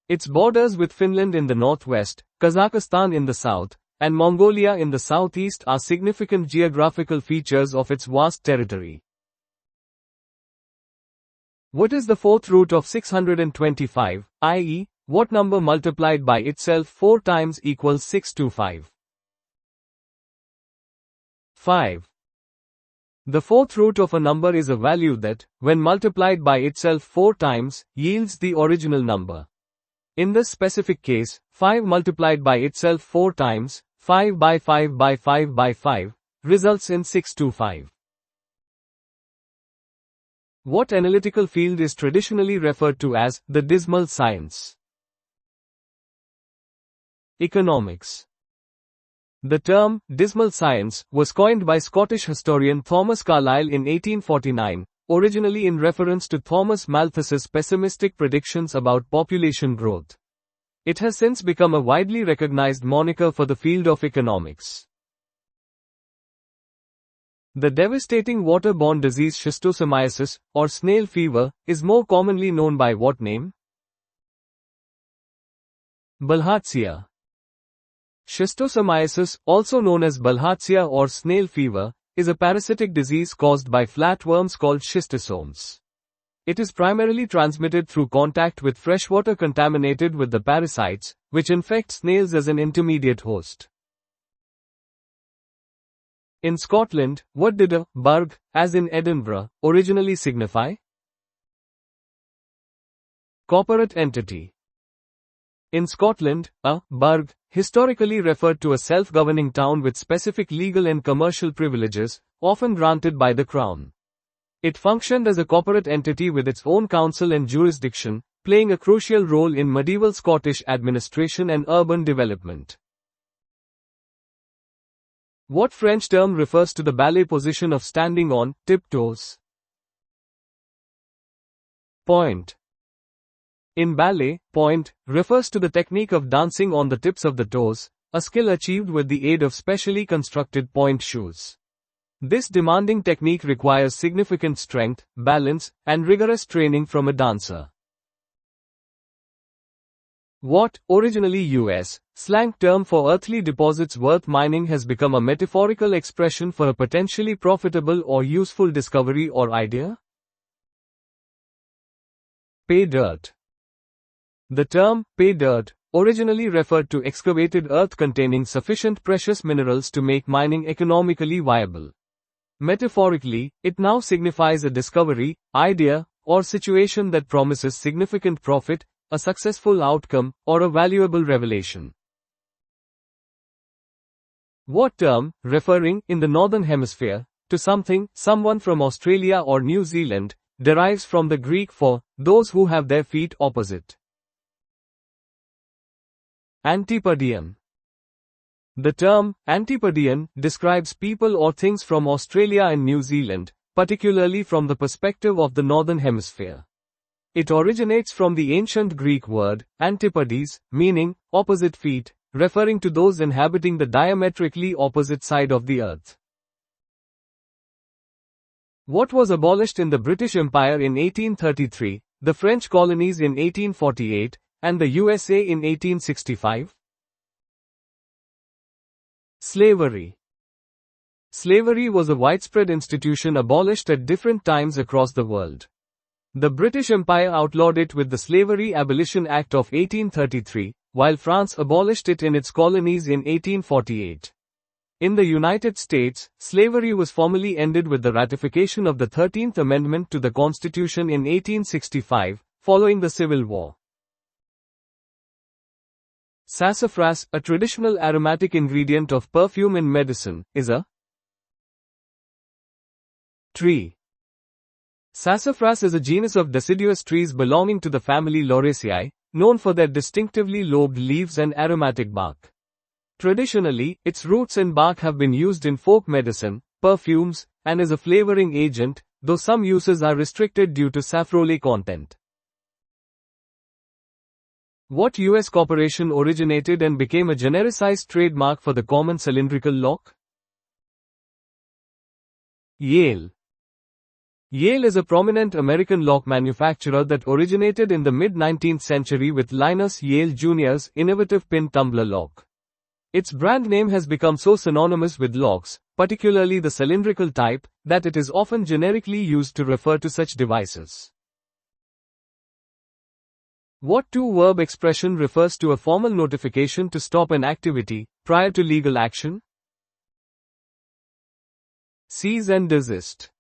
Its borders with Finland in the northwest, Kazakhstan in the south, and Mongolia in the southeast are significant geographical features of its vast territory. What is the fourth root of 625, i.e., what number multiplied by itself 4 times equals 625? 5. The fourth root of a number is a value that, when multiplied by itself 4 times, yields the original number. In this specific case, 5 multiplied by itself 4 times, 5 by 5 by 5 by 5, results in 625. What analytical field is traditionally referred to as the dismal science? Economics. The term, dismal science, was coined by Scottish historian Thomas Carlyle in 1849, originally in reference to Thomas Malthus's pessimistic predictions about population growth. It has since become a widely recognized moniker for the field of economics. The devastating waterborne disease schistosomiasis, or snail fever, is more commonly known by what name? Bilharzia. Schistosomiasis, also known as bilharzia or snail fever, is a parasitic disease caused by flatworms called schistosomes. It is primarily transmitted through contact with freshwater contaminated with the parasites, which infect snails as an intermediate host. In Scotland, what did a burgh, as in Edinburgh, originally signify? Corporate entity. In Scotland, a burgh historically referred to a self-governing town with specific legal and commercial privileges, often granted by the Crown. It functioned as a corporate entity with its own council and jurisdiction, playing a crucial role in medieval Scottish administration and urban development. What French term refers to the ballet position of standing on tiptoes? Point. In ballet, point refers to the technique of dancing on the tips of the toes, a skill achieved with the aid of specially constructed point shoes. This demanding technique requires significant strength, balance, and rigorous training from a dancer. What, originally U.S. slang term for earthly deposits worth mining, has become a metaphorical expression for a potentially profitable or useful discovery or idea? Pay dirt. The term, pay dirt, originally referred to excavated earth containing sufficient precious minerals to make mining economically viable. Metaphorically, it now signifies a discovery, idea, or situation that promises significant profit, a successful outcome, or a valuable revelation. What term, referring, in the Northern Hemisphere, to something, someone from Australia or New Zealand, derives from the Greek for those who have their feet opposite? Antipodean. The term, antipodean, describes people or things from Australia and New Zealand, particularly from the perspective of the Northern Hemisphere. It originates from the ancient Greek word, antipodes, meaning, opposite feet, referring to those inhabiting the diametrically opposite side of the earth. What was abolished in the British Empire in 1833, the French colonies in 1848, and the USA in 1865? Slavery. Slavery was a widespread institution abolished at different times across the world. The British Empire outlawed it with the Slavery Abolition Act of 1833, while France abolished it in its colonies in 1848. In the United States, slavery was formally ended with the ratification of the 13th Amendment to the Constitution in 1865, following the Civil War. Sassafras, a traditional aromatic ingredient of perfume in medicine, is a tree. Sassafras is a genus of deciduous trees belonging to the family Lauraceae, known for their distinctively lobed leaves and aromatic bark. Traditionally, its roots and bark have been used in folk medicine, perfumes, and as a flavoring agent, though some uses are restricted due to safrole content. What U.S. corporation originated and became a genericized trademark for the common cylindrical lock? Yale. Yale is a prominent American lock manufacturer that originated in the mid-19th century with Linus Yale Jr.'s innovative pin tumbler lock. Its brand name has become so synonymous with locks, particularly the cylindrical type, that it is often generically used to refer to such devices. What two-verb expression refers to a formal notification to stop an activity, prior to legal action? Cease and desist.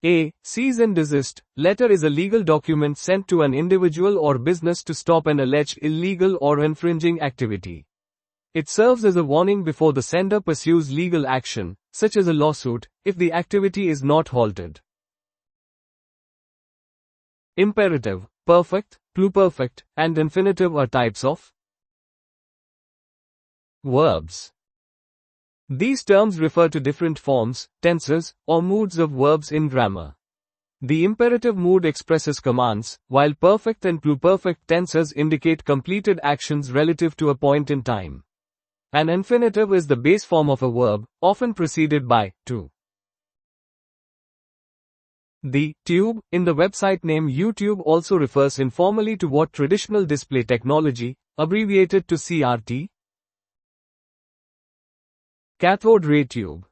A cease and desist letter is a legal document sent to an individual or business to stop an alleged illegal or infringing activity. It serves as a warning before the sender pursues legal action, such as a lawsuit, if the activity is not halted. Imperative, perfect, pluperfect, and infinitive are types of verbs. These terms refer to different forms, tenses, or moods of verbs in grammar. The imperative mood expresses commands, while perfect and pluperfect tenses indicate completed actions relative to a point in time. An infinitive is the base form of a verb, often preceded by to. The tube in the website name YouTube also refers informally to what traditional display technology, abbreviated to CRT. Cathode ray tube.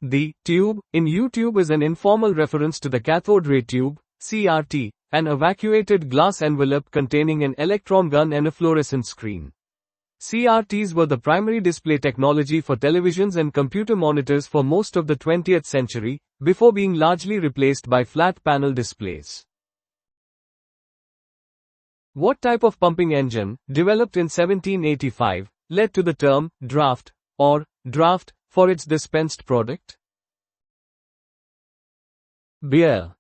The tube in YouTube is an informal reference to the cathode ray tube, CRT, an evacuated glass envelope containing an electron gun and a fluorescent screen. CRTs were the primary display technology for televisions and computer monitors for most of the 20th century, before being largely replaced by flat panel displays. What type of pumping engine, developed in 1785, led to the term draft or draft for its dispensed product? Beer.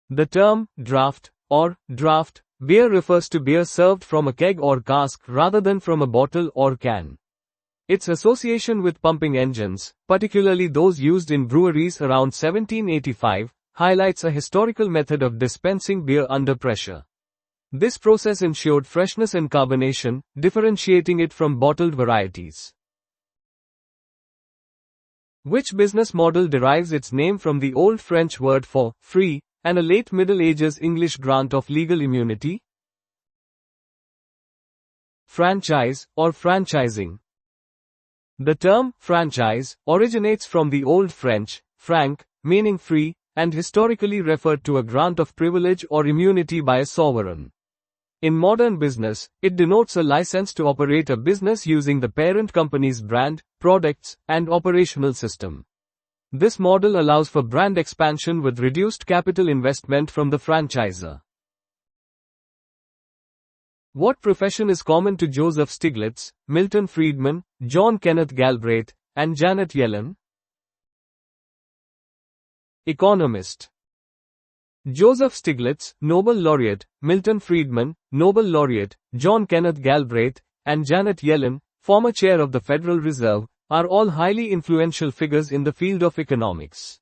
The term draft or draft beer refers to beer served from a keg or cask rather than from a bottle or can. Its association with pumping engines, particularly those used in breweries around 1785, highlights a historical method of dispensing beer under pressure. This process ensured freshness and carbonation, differentiating it from bottled varieties. Which business model derives its name from the Old French word for free, and a late Middle Ages English grant of legal immunity? Franchise, or franchising. The term franchise originates from the Old French, franc, meaning free, and historically referred to a grant of privilege or immunity by a sovereign. In modern business, it denotes a license to operate a business using the parent company's brand, products, and operational system. This model allows for brand expansion with reduced capital investment from the franchisor. What profession is common to Joseph Stiglitz, Milton Friedman, John Kenneth Galbraith, and Janet Yellen? Economist. Joseph Stiglitz, Nobel laureate, Milton Friedman, Nobel laureate, John Kenneth Galbraith, and Janet Yellen, former chair of the Federal Reserve, are all highly influential figures in the field of economics.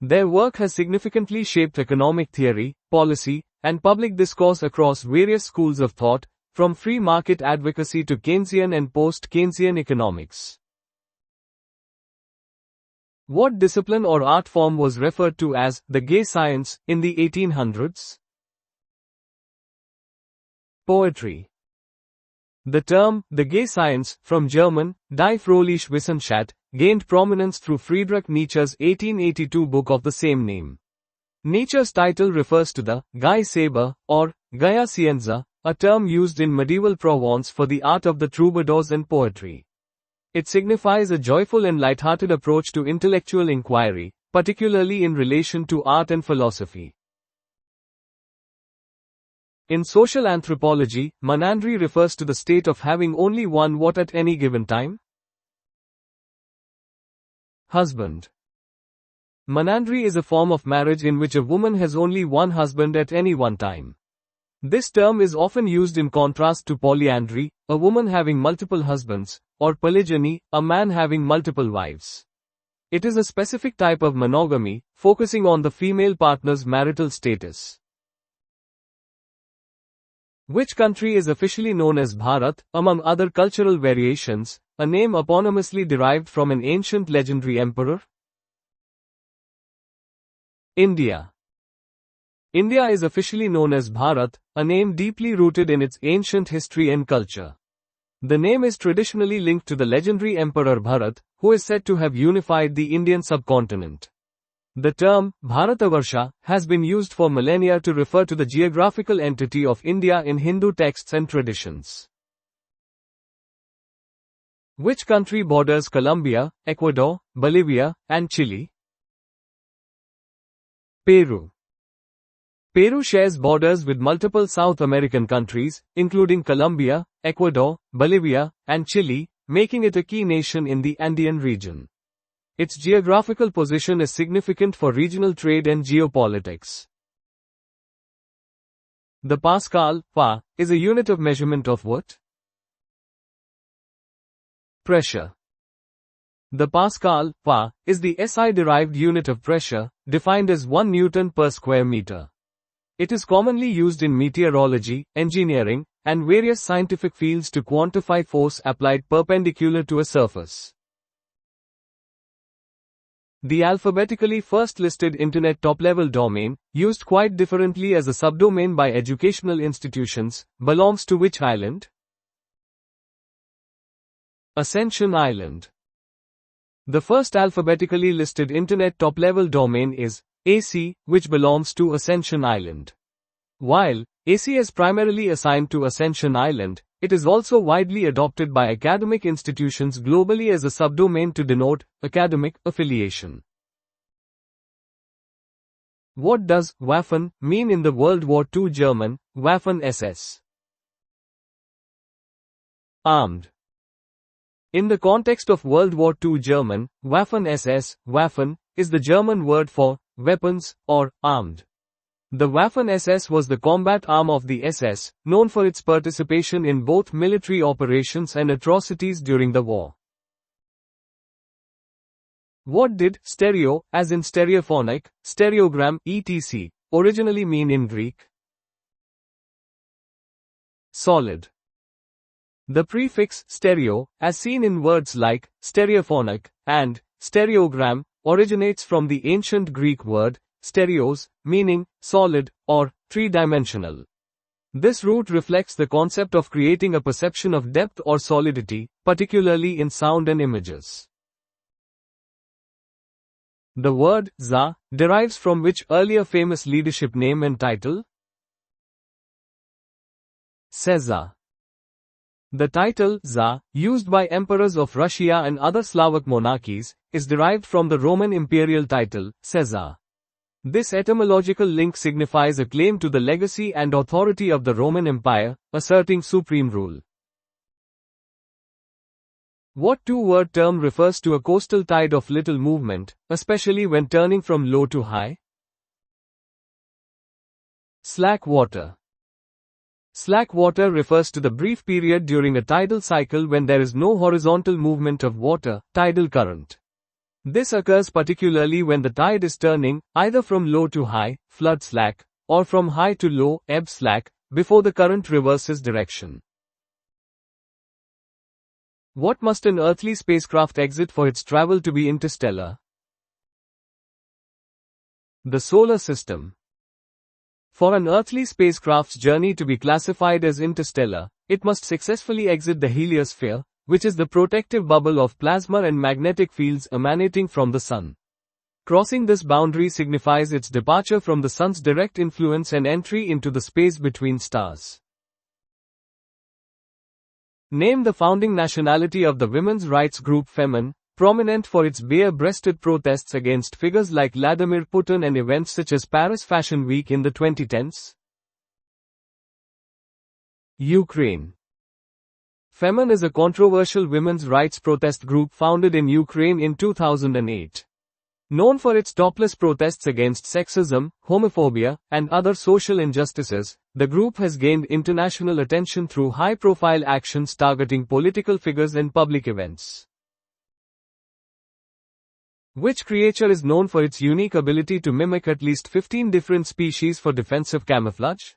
Their work has significantly shaped economic theory, policy, and public discourse across various schools of thought, from free market advocacy to Keynesian and post-Keynesian economics. What discipline or art form was referred to as the gay science in the 1800s? Poetry. The term, the gay science, from German, Die Frohliche Wissenschaft, gained prominence through Friedrich Nietzsche's 1882 book of the same name. Nietzsche's title refers to the Guy Saber, or Gaia Scienza, a term used in medieval Provence for the art of the troubadours and poetry. It signifies a joyful and light-hearted approach to intellectual inquiry, particularly in relation to art and philosophy. In social anthropology, monandry refers to the state of having only one what at any given time? Husband. Monandry is a form of marriage in which a woman has only one husband at any one time. This term is often used in contrast to polyandry, a woman having multiple husbands, or polygyny, a man having multiple wives. It is a specific type of monogamy, focusing on the female partner's marital status. Which country is officially known as Bharat, among other cultural variations, a name eponymously derived from an ancient legendary emperor? India. India is officially known as Bharat, a name deeply rooted in its ancient history and culture. The name is traditionally linked to the legendary Emperor Bharat, who is said to have unified the Indian subcontinent. The term, Bharatavarsha, has been used for millennia to refer to the geographical entity of India in Hindu texts and traditions. Which country borders Colombia, Ecuador, Bolivia, and Chile? Peru. Peru shares borders with multiple South American countries, including Colombia, Ecuador, Bolivia, and Chile, making it a key nation in the Andean region. Its geographical position is significant for regional trade and geopolitics. The Pascal, Pa, is a unit of measurement of what? Pressure. The Pascal, Pa, is the SI-derived unit of pressure, defined as 1 Newton per square meter. It is commonly used in meteorology, engineering, and various scientific fields to quantify force applied perpendicular to a surface. The alphabetically first listed Internet top-level domain, used quite differently as a subdomain by educational institutions, belongs to which island? Ascension Island. The first alphabetically listed Internet top-level domain is AC, which belongs to Ascension Island. While AC is primarily assigned to Ascension Island, it is also widely adopted by academic institutions globally as a subdomain to denote academic affiliation. What does Waffen mean in the World War II German, Waffen-SS? Armed. In the context of World War II German, Waffen-SS, Waffen, is the German word for weapons or armed. The Waffen-SS was the combat arm of the SS, known for its participation in both military operations and atrocities during the war. What did stereo, as in stereophonic, stereogram, etc., originally mean in Greek? Solid. The prefix stereo, as seen in words like stereophonic and stereogram, originates from the ancient Greek word stereos, meaning solid or three-dimensional. This root reflects the concept of creating a perception of depth or solidity, particularly in sound and images. The word za derives from which earlier famous leadership name and title? Caesar. The title za, used by emperors of Russia and other Slavic monarchies, is derived from the Roman imperial title, Caesar. This etymological link signifies a claim to the legacy and authority of the Roman Empire, asserting supreme rule. What two-word term refers to a coastal tide of little movement, especially when turning from low to high? Slack water. Slack water refers to the brief period during a tidal cycle when there is no horizontal movement of water, tidal current. This occurs particularly when the tide is turning, either from low to high, flood slack, or from high to low, ebb slack, before the current reverses direction. What must an earthly spacecraft exit for its travel to be interstellar? The solar system. For an earthly spacecraft's journey to be classified as interstellar, it must successfully exit the heliosphere, which is the protective bubble of plasma and magnetic fields emanating from the Sun. Crossing this boundary signifies its departure from the Sun's direct influence and entry into the space between stars. Name the founding nationality of the women's rights group Femen, prominent for its bare-breasted protests against figures like Vladimir Putin and events such as Paris Fashion Week in the 2010s. Ukraine. Femen is a controversial women's rights protest group founded in Ukraine in 2008. Known for its topless protests against sexism, homophobia, and other social injustices, the group has gained international attention through high-profile actions targeting political figures and public events. Which creature is known for its unique ability to mimic at least 15 different species for defensive camouflage?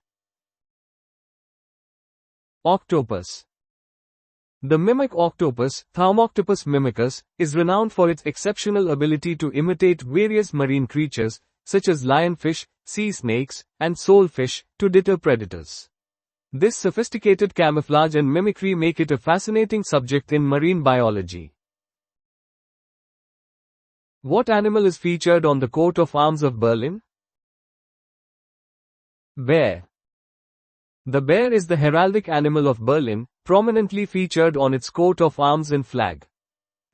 Octopus. The mimic octopus, Thaumoctopus mimicus, is renowned for its exceptional ability to imitate various marine creatures, such as lionfish, sea snakes, and soulfish, to deter predators. This sophisticated camouflage and mimicry make it a fascinating subject in marine biology. What animal is featured on the coat of arms of Berlin? Bear. The bear is the heraldic animal of Berlin, prominently featured on its coat of arms and flag.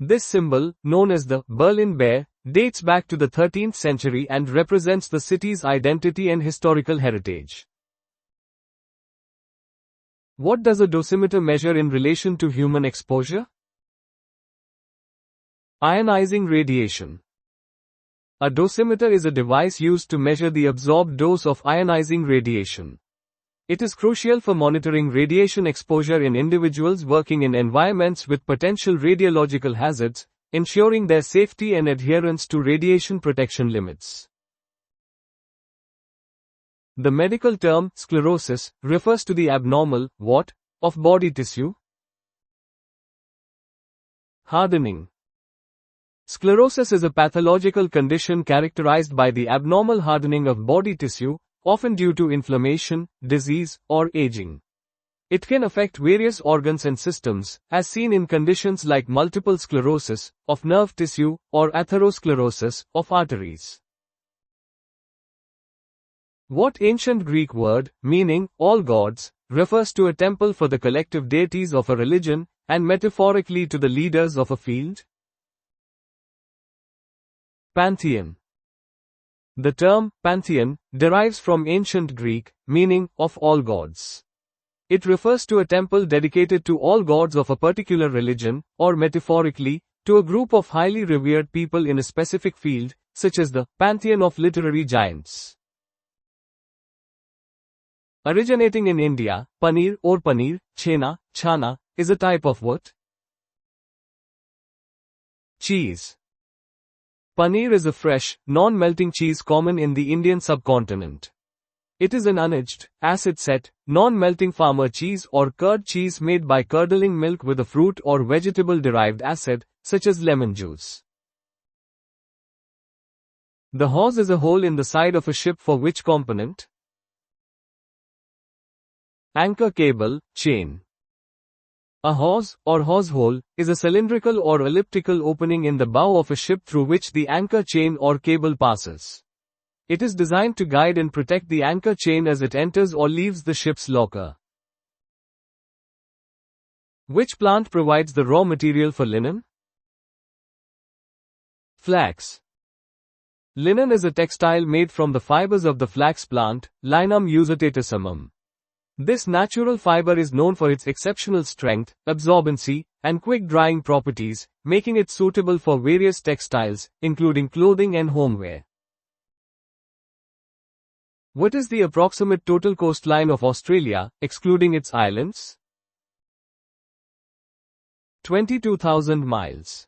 This symbol, known as the Berlin Bear, dates back to the 13th century and represents the city's identity and historical heritage. What does a dosimeter measure in relation to human exposure? Ionizing radiation. A dosimeter is a device used to measure the absorbed dose of ionizing radiation. It is crucial for monitoring radiation exposure in individuals working in environments with potential radiological hazards, ensuring their safety and adherence to radiation protection limits. The medical term sclerosis refers to the abnormal what of body tissue? Hardening. Sclerosis is a pathological condition characterized by the abnormal hardening of body tissue, often due to inflammation, disease, or aging. It can affect various organs and systems, as seen in conditions like multiple sclerosis of nerve tissue or atherosclerosis of arteries. What ancient Greek word, meaning all gods, refers to a temple for the collective deities of a religion, and metaphorically to the leaders of a field? Pantheon. The term pantheon derives from ancient Greek, meaning of all gods. It refers to a temple dedicated to all gods of a particular religion, or metaphorically, to a group of highly revered people in a specific field, such as the pantheon of literary giants. Originating in India, paneer or paneer, chhena, is a type of what? Cheese. Paneer is a fresh, non-melting cheese common in the Indian subcontinent. It is an unaged, acid-set, non-melting farmer cheese or curd cheese made by curdling milk with a fruit or vegetable-derived acid, such as lemon juice. The hawse is a hole in the side of a ship for which component? Anchor cable, chain. A hawse, or hawse hole, is a cylindrical or elliptical opening in the bow of a ship through which the anchor chain or cable passes. It is designed to guide and protect the anchor chain as it enters or leaves the ship's locker. Which plant provides the raw material for linen? Flax. Linen is a textile made from the fibers of the flax plant, Linum usitatissimum. This natural fiber is known for its exceptional strength, absorbency, and quick drying properties, making it suitable for various textiles, including clothing and homeware. What is the approximate total coastline of Australia, excluding its islands? 22,000 miles.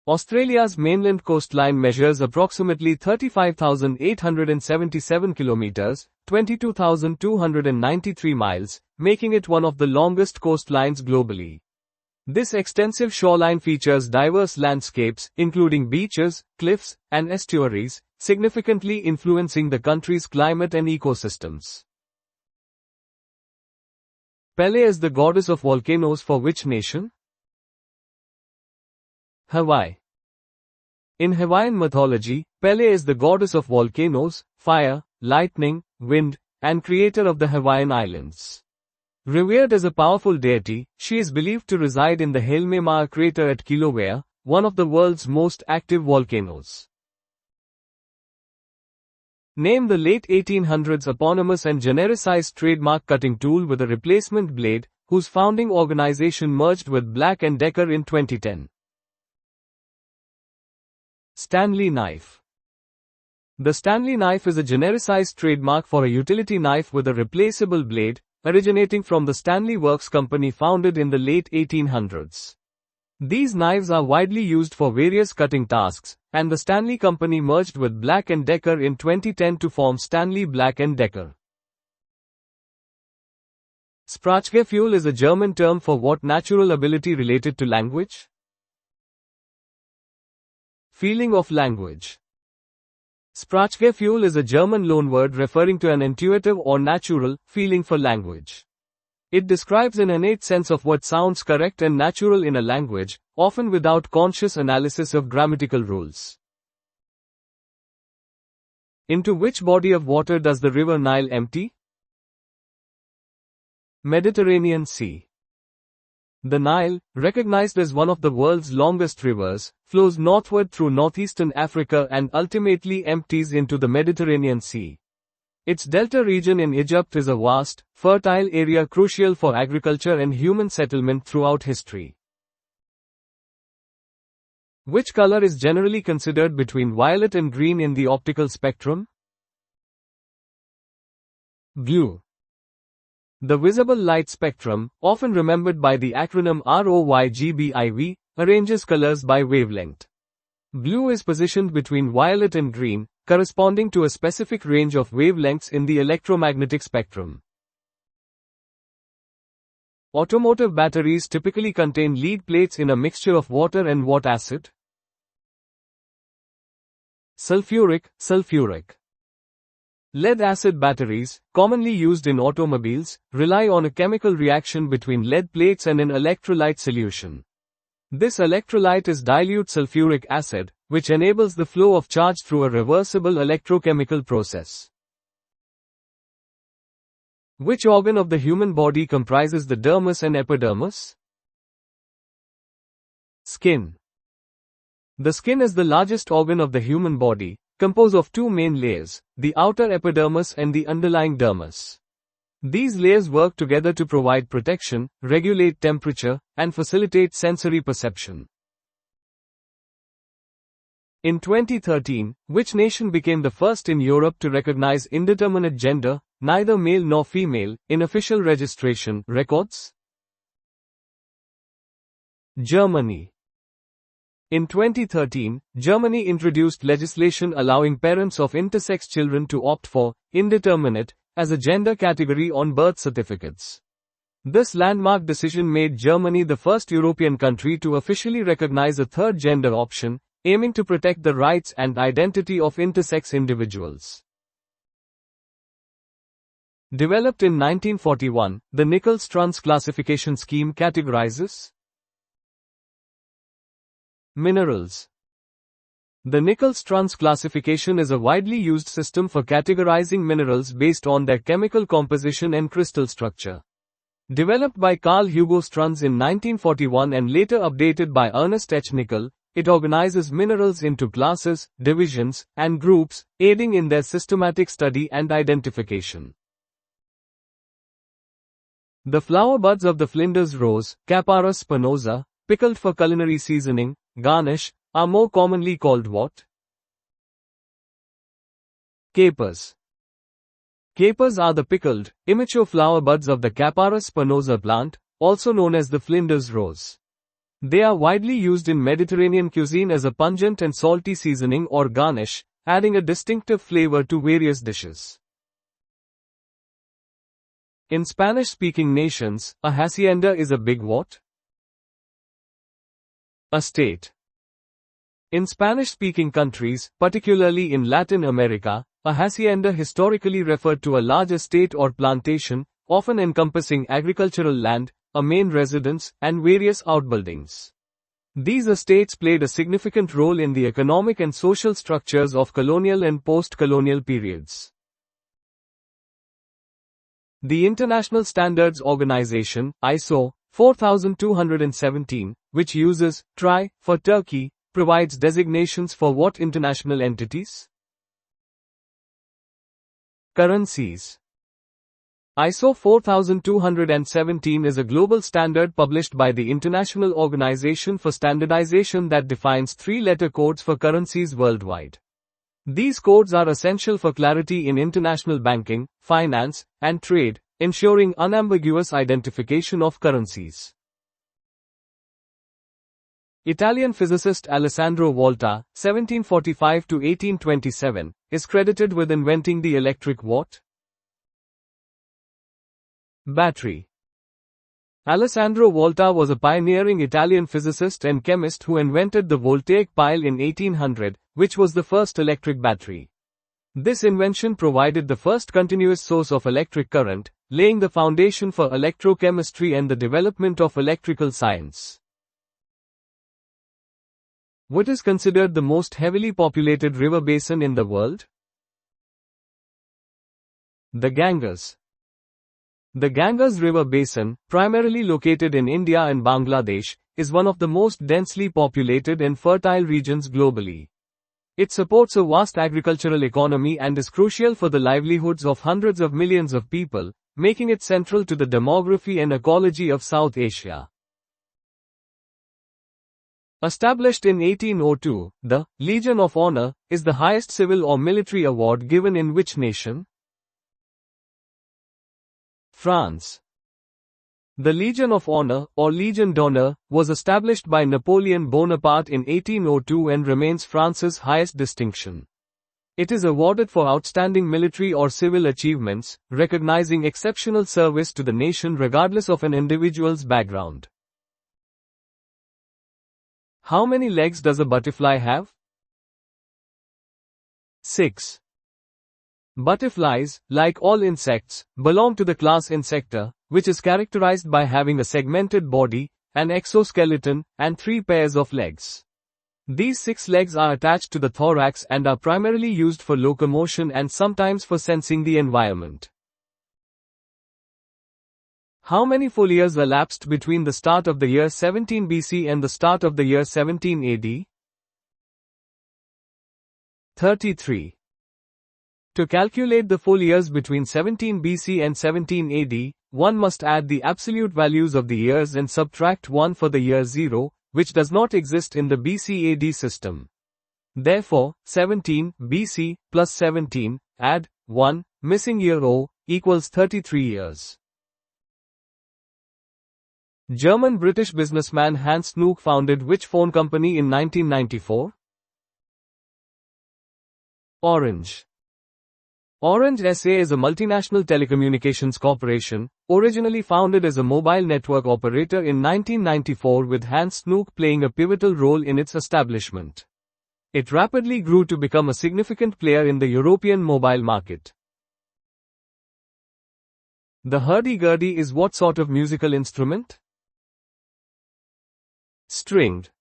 Australia's mainland coastline measures approximately 35,877 kilometers, 22,293 miles, making it one of the longest coastlines globally. This extensive shoreline features diverse landscapes, including beaches, cliffs, and estuaries, significantly influencing the country's climate and ecosystems. Pele is the goddess of volcanoes for which nation? Hawaii. In Hawaiian mythology, Pele is the goddess of volcanoes, fire, lightning, wind, and creator of the Hawaiian Islands. Revered as a powerful deity, she is believed to reside in the Helmema'a crater at Kilauea, one of the world's most active volcanoes. Name the late 1800s eponymous and genericized trademark cutting tool with a replacement blade, whose founding organization merged with Black & Decker in 2010. Stanley knife. The Stanley knife is a genericized trademark for a utility knife with a replaceable blade, originating from the Stanley Works Company founded in the late 1800s. These knives are widely used for various cutting tasks, and the Stanley Company merged with Black & Decker in 2010 to form Stanley Black & Decker. Sprachgefühl is a German term for what natural ability related to language? Feeling of language. Sprachgefühl is a German loanword referring to an intuitive or natural feeling for language. It describes an innate sense of what sounds correct and natural in a language, often without conscious analysis of grammatical rules. Into which body of water does the river Nile empty? Mediterranean Sea. The Nile, recognized as one of the world's longest rivers, flows northward through northeastern Africa and ultimately empties into the Mediterranean Sea. Its delta region in Egypt is a vast, fertile area crucial for agriculture and human settlement throughout history. Which color is generally considered between violet and green in the optical spectrum? Blue. The visible light spectrum, often remembered by the acronym ROYGBIV, arranges colors by wavelength. Blue is positioned between violet and green, corresponding to a specific range of wavelengths in the electromagnetic spectrum. Automotive batteries typically contain lead plates in a mixture of water and what acid? Sulfuric. Lead-acid batteries, commonly used in automobiles, rely on a chemical reaction between lead plates and an electrolyte solution. This electrolyte is dilute sulfuric acid, which enables the flow of charge through a reversible electrochemical process. Which organ of the human body comprises the dermis and epidermis? Skin. The skin is the largest organ of the human body, composed of two main layers, the outer epidermis and the underlying dermis. These layers work together to provide protection, regulate temperature, and facilitate sensory perception. In 2013, which nation became the first in Europe to recognize indeterminate gender, neither male nor female, in official registration records? Germany. In 2013, Germany introduced legislation allowing parents of intersex children to opt for indeterminate as a gender category on birth certificates. This landmark decision made Germany the first European country to officially recognize a third gender option, aiming to protect the rights and identity of intersex individuals. Developed in 1941, the Nichols-Strunz classification scheme categorizes minerals. The Nichols-Strunz classification is a widely used system for categorizing minerals based on their chemical composition and crystal structure. Developed by Carl Hugo Strunz in 1941 and later updated by Ernest H. Nicholl, it organizes minerals into classes, divisions, and groups, aiding in their systematic study and identification. The flower buds of the Flinders rose, Capparis spinosa, pickled for culinary seasoning, garnish, are more commonly called what? Capers. Capers are the pickled, immature flower buds of the Capparis spinosa plant, also known as the Flinders rose. They are widely used in Mediterranean cuisine as a pungent and salty seasoning or garnish, adding a distinctive flavor to various dishes. In Spanish-speaking nations, a hacienda is a big what? A state. In Spanish-speaking countries, particularly in Latin America, a hacienda historically referred to a large estate or plantation, often encompassing agricultural land, a main residence, and various outbuildings. These estates played a significant role in the economic and social structures of colonial and post-colonial periods. The International Standards Organization, ISO 4217, which uses TRI for Turkey, provides designations for what international entities? Currencies. ISO 4217 is a global standard published by the International Organization for Standardization that defines three-letter codes for currencies worldwide. These codes are essential for clarity in international banking, finance, and trade, ensuring unambiguous identification of currencies. Italian physicist Alessandro Volta, 1745 to 1827, is credited with inventing the electric what? Battery. Alessandro Volta was a pioneering Italian physicist and chemist who invented the voltaic pile in 1800, which was the first electric battery. This invention provided the first continuous source of electric current, laying the foundation for electrochemistry and the development of electrical science. What is considered the most heavily populated river basin in the world? The Ganges. The Ganges River Basin, primarily located in India and Bangladesh, is one of the most densely populated and fertile regions globally. It supports a vast agricultural economy and is crucial for the livelihoods of hundreds of millions of people, making it central to the demography and ecology of South Asia. Established in 1802, the Legion of Honor is the highest civil or military award given in which nation? France. The Legion of Honor, or Legion d'honneur, was established by Napoleon Bonaparte in 1802 and remains France's highest distinction. It is awarded for outstanding military or civil achievements, recognizing exceptional service to the nation regardless of an individual's background. How many legs does a butterfly have? 6. Butterflies, like all insects, belong to the class Insecta, which is characterized by having a segmented body, an exoskeleton, and 3 pairs of legs. These 6 legs are attached to the thorax and are primarily used for locomotion and sometimes for sensing the environment. How many full years elapsed between the start of the year 17 BC and the start of the year 17 AD? 33. To calculate the full years between 17 BC and 17 AD, one must add the absolute values of the years and subtract 1 for the year 0, which does not exist in the BC AD system. Therefore, 17 BC plus 17, add 1, missing year O, equals 33 years. German-British businessman Hans Snook founded which phone company in 1994? Orange. Orange SA is a multinational telecommunications corporation, originally founded as a mobile network operator in 1994 with Hans Snook playing a pivotal role in its establishment. It rapidly grew to become a significant player in the European mobile market. The hurdy-gurdy is what sort of musical instrument? Stringed.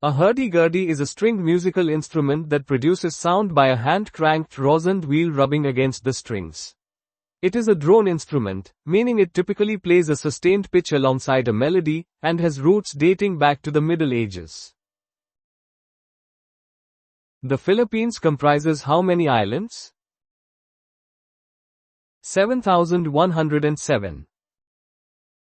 A hurdy-gurdy is a stringed musical instrument that produces sound by a hand-cranked rosined wheel rubbing against the strings. It is a drone instrument, meaning it typically plays a sustained pitch alongside a melody, and has roots dating back to the Middle Ages. The Philippines comprises how many islands? 7,107.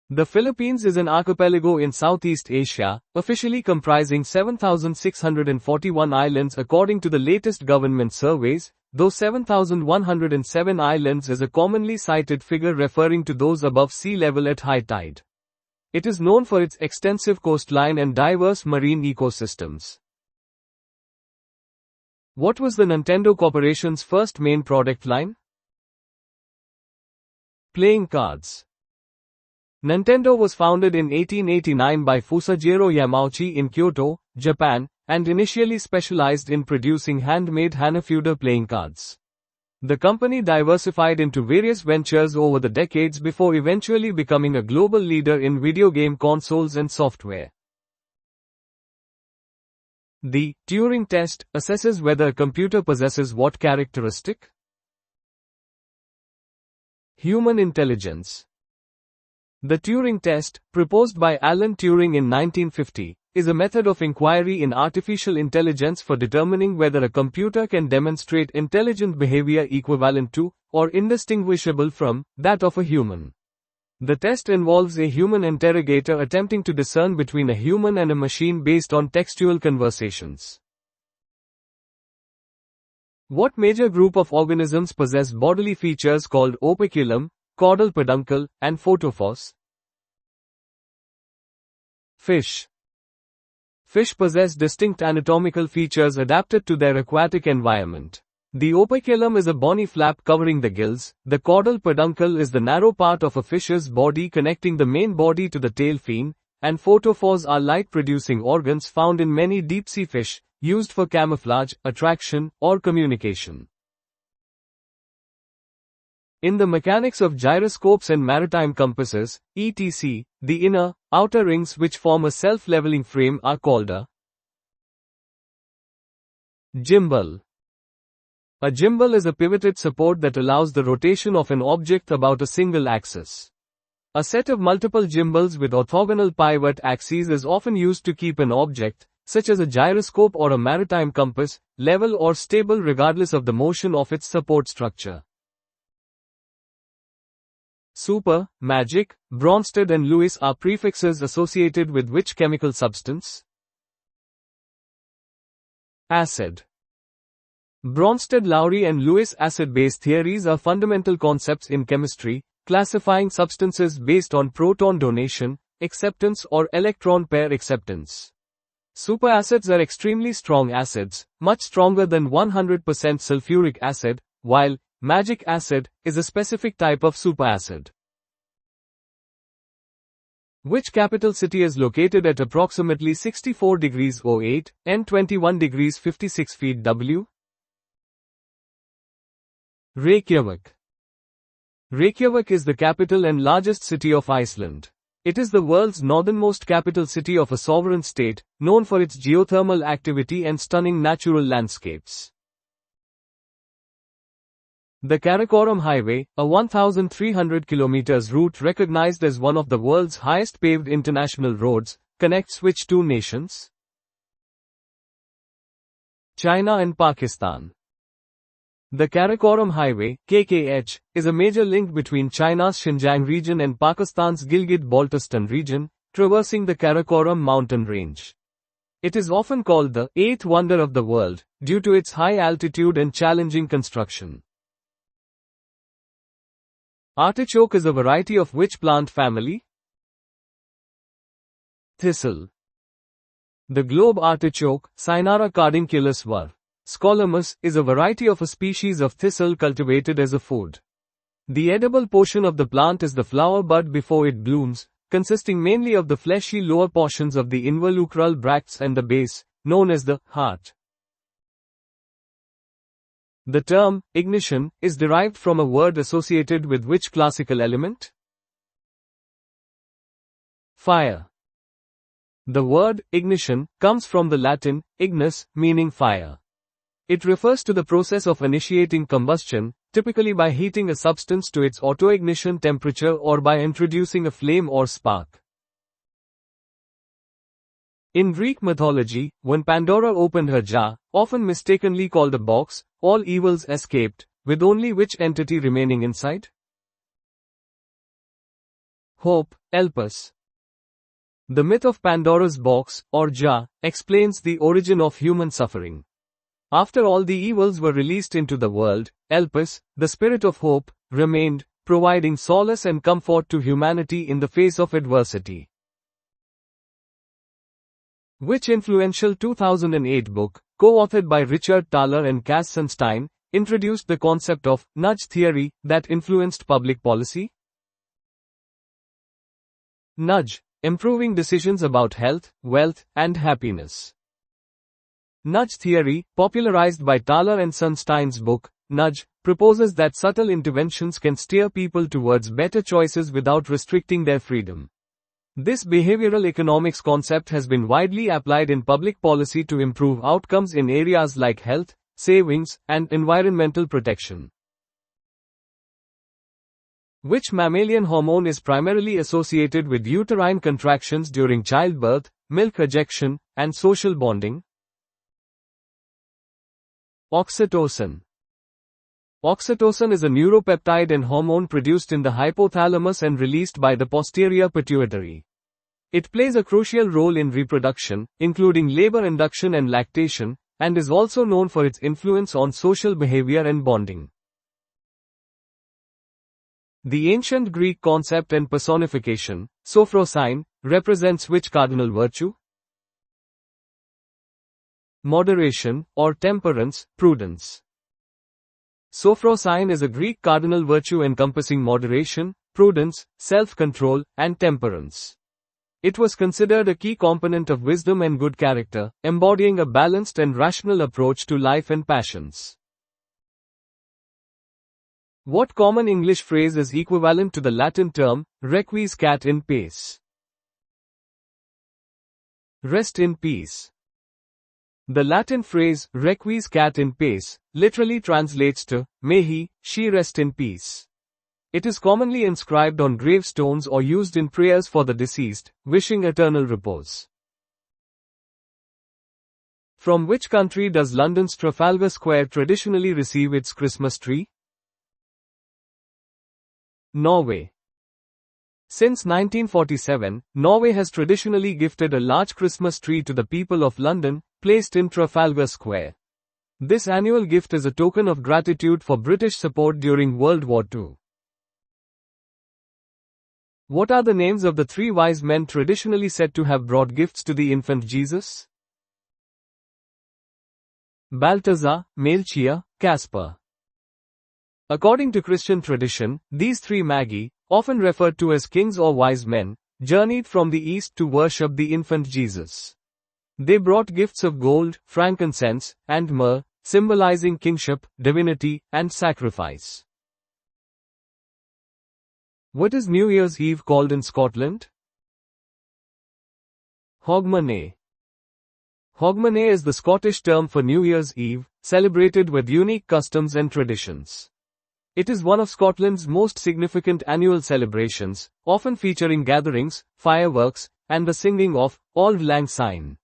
The Philippines is an archipelago in Southeast Asia, officially comprising 7,641 islands according to the latest government surveys, though 7,107 islands is a commonly cited figure referring to those above sea level at high tide. It is known for its extensive coastline and diverse marine ecosystems. What was the Nintendo Corporation's first main product line? Playing cards. Nintendo was founded in 1889 by Fusajiro Yamauchi in Kyoto, Japan, and initially specialized in producing handmade Hanafuda playing cards. The company diversified into various ventures over the decades before eventually becoming a global leader in video game consoles and software. The Turing test assesses whether a computer possesses what characteristic? Human intelligence. The Turing test, proposed by Alan Turing in 1950, is a method of inquiry in artificial intelligence for determining whether a computer can demonstrate intelligent behavior equivalent to, or indistinguishable from, that of a human. The test involves a human interrogator attempting to discern between a human and a machine based on textual conversations. What major group of organisms possess bodily features called operculum, caudal peduncle, and photophores? Fish. Fish possess distinct anatomical features adapted to their aquatic environment. The operculum is a bony flap covering the gills, the caudal peduncle is the narrow part of a fish's body connecting the main body to the tail fin, and photophores are light-producing organs found in many deep-sea fish, used for camouflage, attraction, or communication. In the mechanics of gyroscopes and maritime compasses, etc., the inner, outer rings which form a self-leveling frame are called a gimbal. A gimbal is a pivoted support that allows the rotation of an object about a single axis. A set of multiple gimbals with orthogonal pivot axes is often used to keep an object, such as a gyroscope or a maritime compass, level or stable regardless of the motion of its support structure. Super, magic, Bronsted and Lewis are prefixes associated with which chemical substance? Acid. Bronsted, Lowry and Lewis acid-base theories are fundamental concepts in chemistry, classifying substances based on proton donation, acceptance or electron pair acceptance. Superacids are extremely strong acids, much stronger than 100% sulfuric acid, while magic acid is a specific type of superacid. Which capital city is located at approximately 64 degrees 08, N 21 degrees 56 feet W? Reykjavik. Reykjavik is the capital and largest city of Iceland. It is the world's northernmost capital city of a sovereign state, known for its geothermal activity and stunning natural landscapes. The Karakoram Highway, a 1,300 km route recognized as one of the world's highest paved international roads, connects which two nations? China and Pakistan. The Karakoram Highway, KKH, is a major link between China's Xinjiang region and Pakistan's Gilgit-Baltistan region, traversing the Karakoram mountain range. It is often called the eighth wonder of the world, due to its high altitude and challenging construction. Artichoke is a variety of which plant family? Thistle. The globe artichoke, Cynara cardinculus var. Scolomus, is a variety of a species of thistle cultivated as a food. The edible portion of the plant is the flower bud before it blooms, consisting mainly of the fleshy lower portions of the involucral bracts and the base, known as the heart. The term, ignition, is derived from a word associated with which classical element? Fire. The word, ignition, comes from the Latin, ignis, meaning fire. It refers to the process of initiating combustion, typically by heating a substance to its autoignition temperature or by introducing a flame or spark. In Greek mythology, when Pandora opened her jar, often mistakenly called a box, all evils escaped, with only which entity remaining inside? Hope, Elpis. The myth of Pandora's box, or jar, explains the origin of human suffering. After all the evils were released into the world, Elpis, the spirit of hope, remained, providing solace and comfort to humanity in the face of adversity. Which influential 2008 book, co-authored by Richard Thaler and Cass Sunstein, introduced the concept of nudge theory that influenced public policy? Nudge, improving decisions about health, wealth, and happiness. Nudge theory, popularized by Thaler and Sunstein's book, Nudge, proposes that subtle interventions can steer people towards better choices without restricting their freedom. This behavioral economics concept has been widely applied in public policy to improve outcomes in areas like health, savings, and environmental protection. Which mammalian hormone is primarily associated with uterine contractions during childbirth, milk ejection, and social bonding? Oxytocin. Oxytocin is a neuropeptide and hormone produced in the hypothalamus and released by the posterior pituitary. It plays a crucial role in reproduction, including labor induction and lactation, and is also known for its influence on social behavior and bonding. The ancient Greek concept and personification, sophrosyne, represents which cardinal virtue? Moderation, or temperance, prudence. Sophrosyne is a Greek cardinal virtue encompassing moderation, prudence, self-control, and temperance. It was considered a key component of wisdom and good character, embodying a balanced and rational approach to life and passions. What common English phrase is equivalent to the Latin term, requiescat in pace? Rest in peace. The Latin phrase, requiescat in pace, literally translates to, may he, she rest in peace. It is commonly inscribed on gravestones or used in prayers for the deceased, wishing eternal repose. From which country does London's Trafalgar Square traditionally receive its Christmas tree? Norway. Since 1947, Norway has traditionally gifted a large Christmas tree to the people of London, placed in Trafalgar Square. This annual gift is a token of gratitude for British support during World War II. What are the names of the three wise men traditionally said to have brought gifts to the infant Jesus? Balthazar, Melchior, Caspar. According to Christian tradition, these three magi, often referred to as kings or wise men, journeyed from the east to worship the infant Jesus. They brought gifts of gold, frankincense, and myrrh, symbolizing kingship, divinity, and sacrifice. What is New Year's Eve called in Scotland? Hogmanay. Hogmanay is the Scottish term for New Year's Eve, celebrated with unique customs and traditions. It is one of Scotland's most significant annual celebrations, often featuring gatherings, fireworks, and the singing of Auld Lang Syne.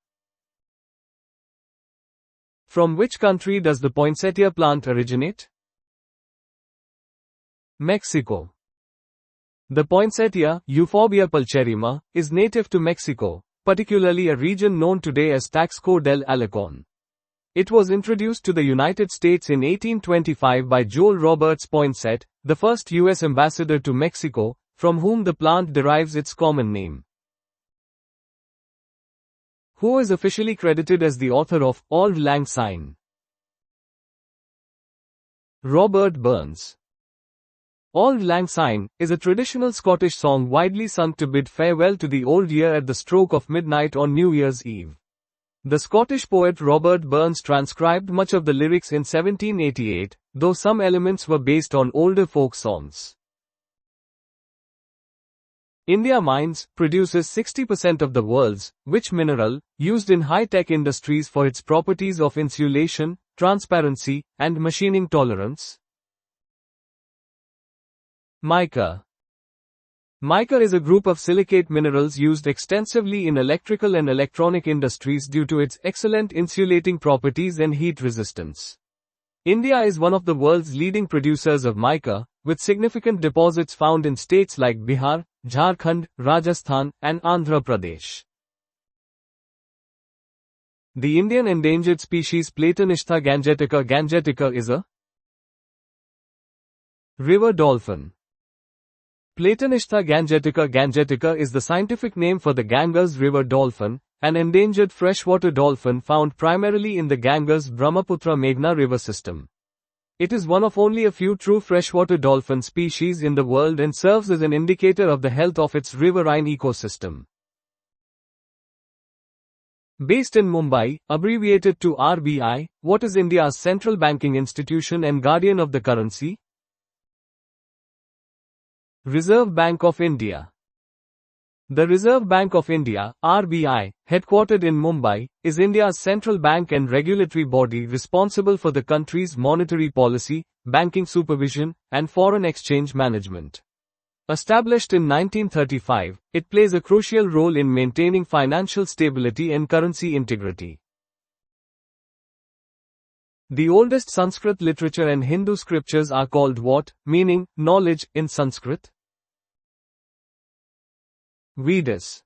From which country does the poinsettia plant originate? Mexico. The poinsettia, Euphorbia pulcherrima, is native to Mexico, particularly a region known today as Taxco del Alarcón. It was introduced to the United States in 1825 by Joel Roberts Poinsett, the first U.S. ambassador to Mexico, from whom the plant derives its common name. Who is officially credited as the author of Auld Lang Syne? Robert Burns. Auld Lang Syne is a traditional Scottish song widely sung to bid farewell to the old year at the stroke of midnight on New Year's Eve. The Scottish poet Robert Burns transcribed much of the lyrics in 1788, though some elements were based on older folk songs. India mines, produces 60% of the world's, which mineral, used in high-tech industries for its properties of insulation, transparency, and machining tolerance? Mica. Mica is a group of silicate minerals used extensively in electrical and electronic industries due to its excellent insulating properties and heat resistance. India is one of the world's leading producers of mica, with significant deposits found in states like Bihar, Jharkhand, Rajasthan, and Andhra Pradesh. The Indian endangered species Platanistha gangetica is a river dolphin. Platanistha gangetica is the scientific name for the Ganges river dolphin, an endangered freshwater dolphin found primarily in the Ganges-Brahmaputra-Meghna river system. It is one of only a few true freshwater dolphin species in the world and serves as an indicator of the health of its riverine ecosystem. Based in Mumbai, abbreviated to RBI, what is India's central banking institution and guardian of the currency? Reserve Bank of India. The Reserve Bank of India, RBI, headquartered in Mumbai, is India's central bank and regulatory body responsible for the country's monetary policy, banking supervision, and foreign exchange management. Established in 1935, it plays a crucial role in maintaining financial stability and currency integrity. The oldest Sanskrit literature and Hindu scriptures are called what, meaning knowledge, in Sanskrit? Vedas.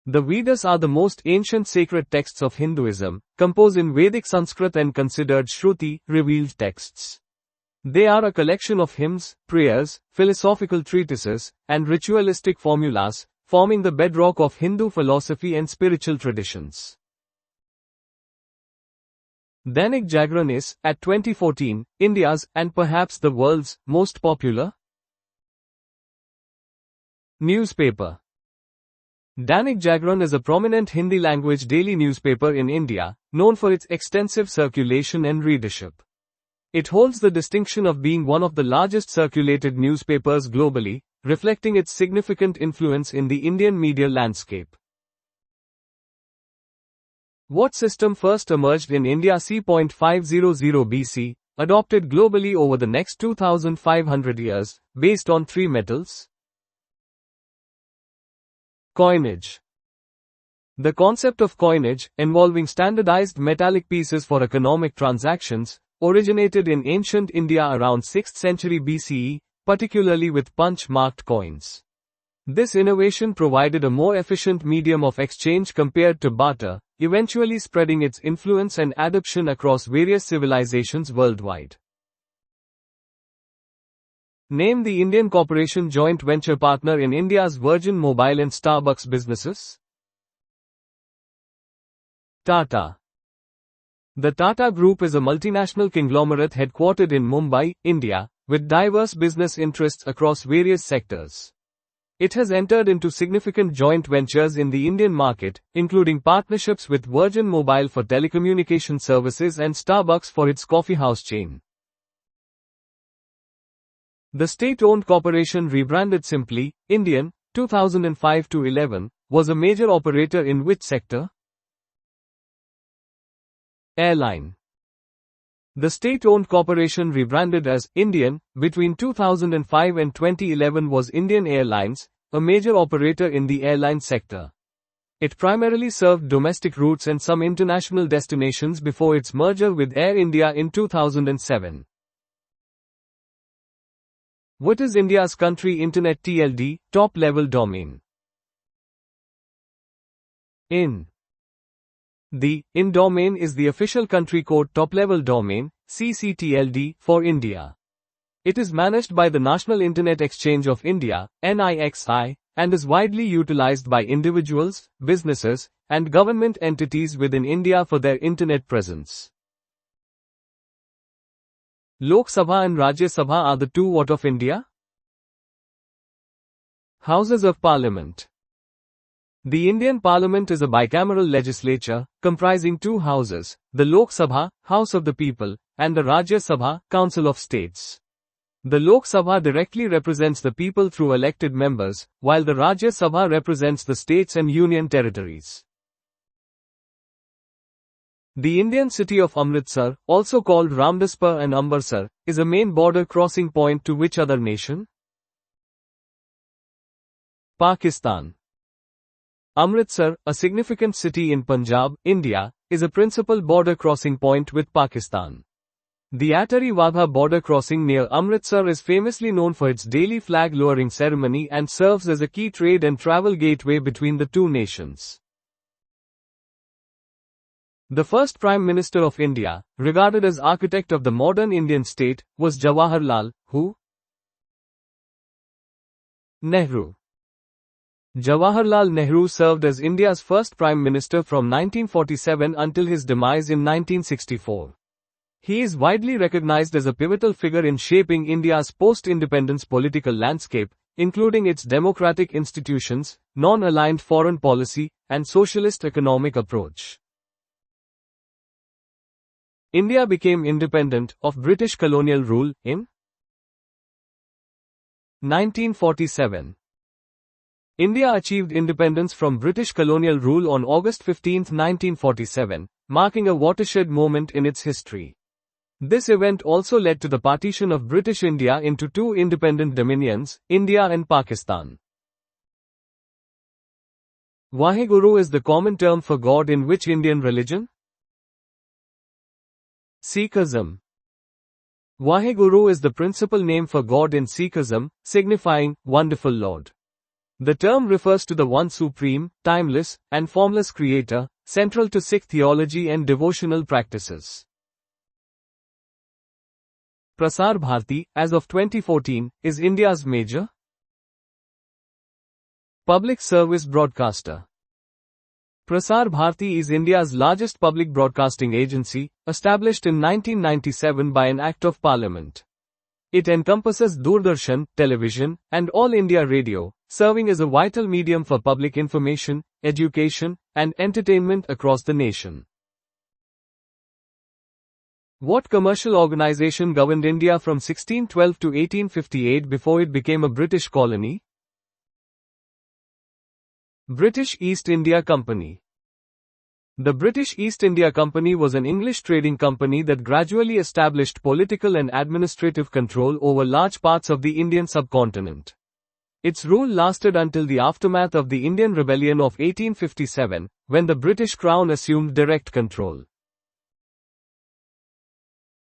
The Vedas are the most ancient sacred texts of Hinduism, composed in Vedic Sanskrit and considered Shruti, revealed texts. They are a collection of hymns, prayers, philosophical treatises, and ritualistic formulas, forming the bedrock of Hindu philosophy and spiritual traditions. Dainik Jagran is, at 2014, India's, and perhaps the world's, most popular newspaper. Dainik Jagran is a prominent Hindi-language daily newspaper in India, known for its extensive circulation and readership. It holds the distinction of being one of the largest circulated newspapers globally, reflecting its significant influence in the Indian media landscape. What system first emerged in India c.500 BC, adopted globally over the next 2500 years, based on three metals? Coinage. The concept of coinage, involving standardized metallic pieces for economic transactions, originated in ancient India around 6th century BCE, particularly with punch-marked coins. This innovation provided a more efficient medium of exchange compared to barter, eventually spreading its influence and adoption across various civilizations worldwide. Name the Indian corporation joint venture partner in India's Virgin Mobile and Starbucks businesses. Tata. The Tata Group is a multinational conglomerate headquartered in Mumbai, India, with diverse business interests across various sectors. It has entered into significant joint ventures in the Indian market, including partnerships with Virgin Mobile for telecommunication services and Starbucks for its coffee house chain. The state-owned corporation, rebranded simply Indian, 2005-11, was a major operator in which sector? Airline. The state-owned corporation, rebranded as Indian between 2005 and 2011, was Indian Airlines, a major operator in the airline sector. It primarily served domestic routes and some international destinations before its merger with Air India in 2007. What is India's country internet TLD, top-level domain? IN. The IN domain is the official country code top-level domain, CCTLD, for India. It is managed by the National Internet Exchange of India, NIXI, and is widely utilized by individuals, businesses, and government entities within India for their internet presence. Lok Sabha and Rajya Sabha are the two what of India? Houses of Parliament. The Indian Parliament is a bicameral legislature, comprising two houses, the Lok Sabha, House of the People, and the Rajya Sabha, Council of States. The Lok Sabha directly represents the people through elected members, while the Rajya Sabha represents the states and union territories. The Indian city of Amritsar, also called Ramdaspur and Ambarsar, is a main border crossing point to which other nation? Pakistan. Amritsar, a significant city in Punjab, India, is a principal border crossing point with Pakistan. The Attari Wagha border crossing near Amritsar is famously known for its daily flag lowering ceremony and serves as a key trade and travel gateway between the two nations. The first Prime Minister of India, regarded as architect of the modern Indian state, was Jawaharlal, who? Nehru. Jawaharlal Nehru served as India's first Prime Minister from 1947 until his demise in 1964. He is widely recognized as a pivotal figure in shaping India's post-independence political landscape, including its democratic institutions, non-aligned foreign policy, and socialist economic approach. India became independent of British colonial rule in 1947. India achieved independence from British colonial rule on August 15, 1947, marking a watershed moment in its history. This event also led to the partition of British India into two independent dominions, India and Pakistan. Vaheguru is the common term for God in which Indian religion? Sikhism. Vaheguru is the principal name for God in Sikhism, signifying Wonderful Lord. The term refers to the one supreme, timeless, and formless creator, central to Sikh theology and devotional practices. Prasar Bharati, as of 2014, is India's major public service broadcaster. Prasar Bharati is India's largest public broadcasting agency, established in 1997 by an Act of Parliament. It encompasses Doordarshan, television, and All India Radio, serving as a vital medium for public information, education, and entertainment across the nation. What commercial organization governed India from 1612 to 1858 before it became a British colony? British East India Company. The British East India Company was an English trading company that gradually established political and administrative control over large parts of the Indian subcontinent. Its rule lasted until the aftermath of the Indian Rebellion of 1857, when the British Crown assumed direct control.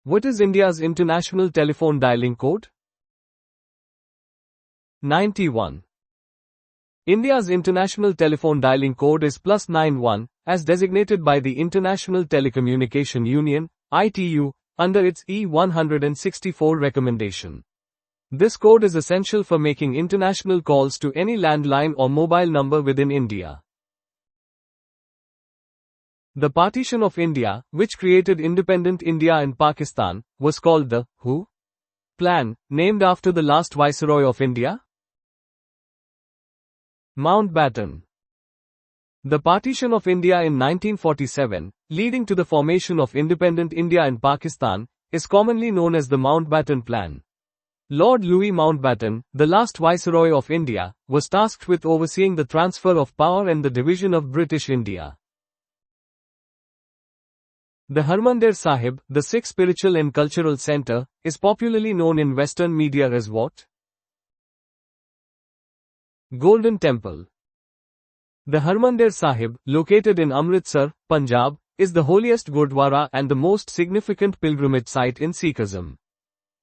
What is India's international telephone dialing code? 91. India's international telephone dialing code is +91, as designated by the International Telecommunication Union, ITU, under its E164 recommendation. This code is essential for making international calls to any landline or mobile number within India. The partition of India, which created independent India and Pakistan, was called the Who? Plan, named after the last Viceroy of India? Mountbatten. The partition of India in 1947, leading to the formation of independent India and Pakistan, is commonly known as the Mountbatten Plan. Lord Louis Mountbatten, the last Viceroy of India, was tasked with overseeing the transfer of power and the division of British India. The Harmandir Sahib, the Sikh spiritual and cultural centre, is popularly known in Western media as what? Golden Temple. The Harmandir Sahib, located in Amritsar, Punjab, is the holiest Gurdwara and the most significant pilgrimage site in Sikhism.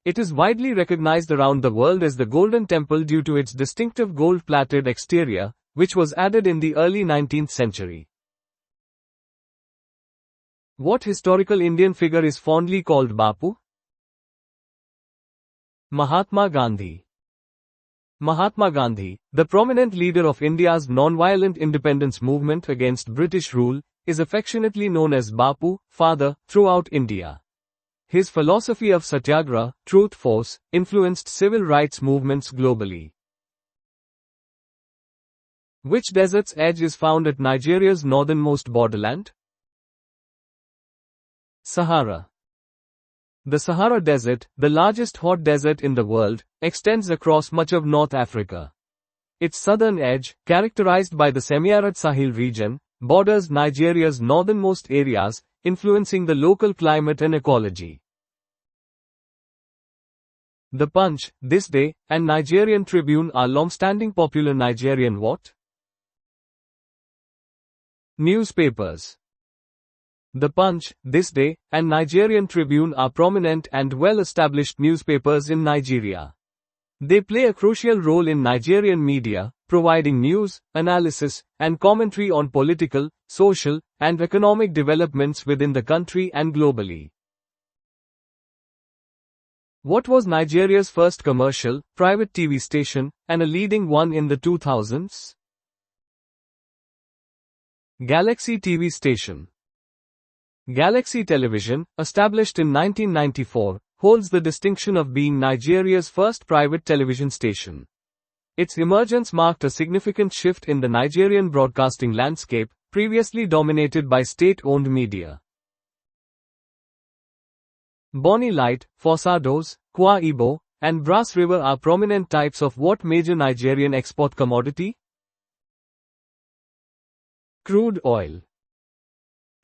It is widely recognized around the world as the Golden Temple due to its distinctive gold-plated exterior, which was added in the early 19th century. What historical Indian figure is fondly called Bapu? Mahatma Gandhi. Mahatma Gandhi, the prominent leader of India's non-violent independence movement against British rule, is affectionately known as Bapu, Father, throughout India. His philosophy of satyagraha, truth force, influenced civil rights movements globally. Which desert's edge is found at Nigeria's northernmost borderland? Sahara. The Sahara Desert, the largest hot desert in the world, extends across much of North Africa. Its southern edge, characterized by the semi-arid Sahel region, borders Nigeria's northernmost areas, influencing the local climate and ecology. The Punch, This Day, and Nigerian Tribune are long-standing popular Nigerian what? Newspapers. The Punch, This Day, and Nigerian Tribune are prominent and well-established newspapers in Nigeria. They play a crucial role in Nigerian media, providing news, analysis, and commentary on political, social, and economic developments within the country and globally. What was Nigeria's first commercial, private TV station, and a leading one in the 2000s? Galaxy TV station. Galaxy Television, established in 1994, holds the distinction of being Nigeria's first private television station. Its emergence marked a significant shift in the Nigerian broadcasting landscape, previously dominated by state-owned media. Bonny Light, Fosados, Kwa Ibo, and Brass River are prominent types of what major Nigerian export commodity? Crude oil.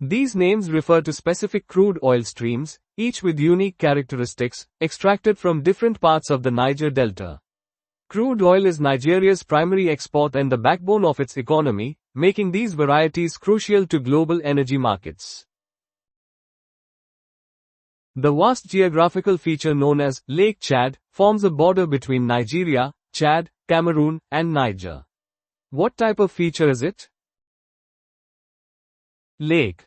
These names refer to specific crude oil streams, each with unique characteristics, extracted from different parts of the Niger Delta. Crude oil is Nigeria's primary export and the backbone of its economy, making these varieties crucial to global energy markets. The vast geographical feature known as Lake Chad forms a border between Nigeria, Chad, Cameroon, and Niger. What type of feature is it? Lake.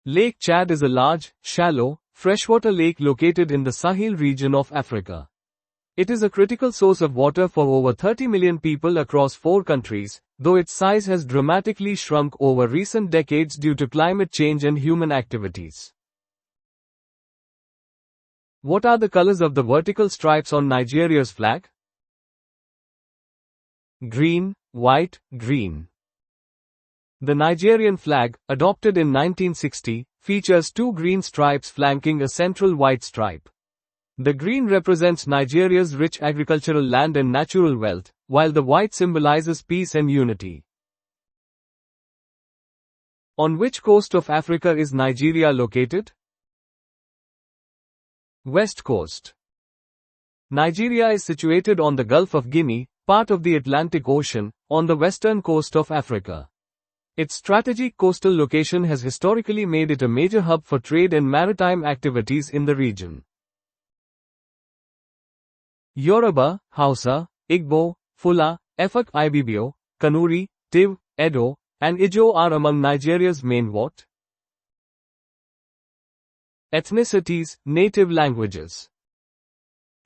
Lake Chad is a large, shallow, freshwater lake located in the Sahel region of Africa. It is a critical source of water for over 30 million people across 4 countries, though its size has dramatically shrunk over recent decades due to climate change and human activities. What are the colors of the vertical stripes on Nigeria's flag? Green, white, green. The Nigerian flag, adopted in 1960, features 2 green stripes flanking a central white stripe. The green represents Nigeria's rich agricultural land and natural wealth, while the white symbolizes peace and unity. On which coast of Africa is Nigeria located? West Coast. Nigeria is situated on the Gulf of Guinea, part of the Atlantic Ocean, on the western coast of Africa. Its strategic coastal location has historically made it a major hub for trade and maritime activities in the region. Yoruba, Hausa, Igbo, Fula, Efik Ibibio, Kanuri, Tiv, Edo, and Ijo are among Nigeria's main what? Ethnicities, native languages.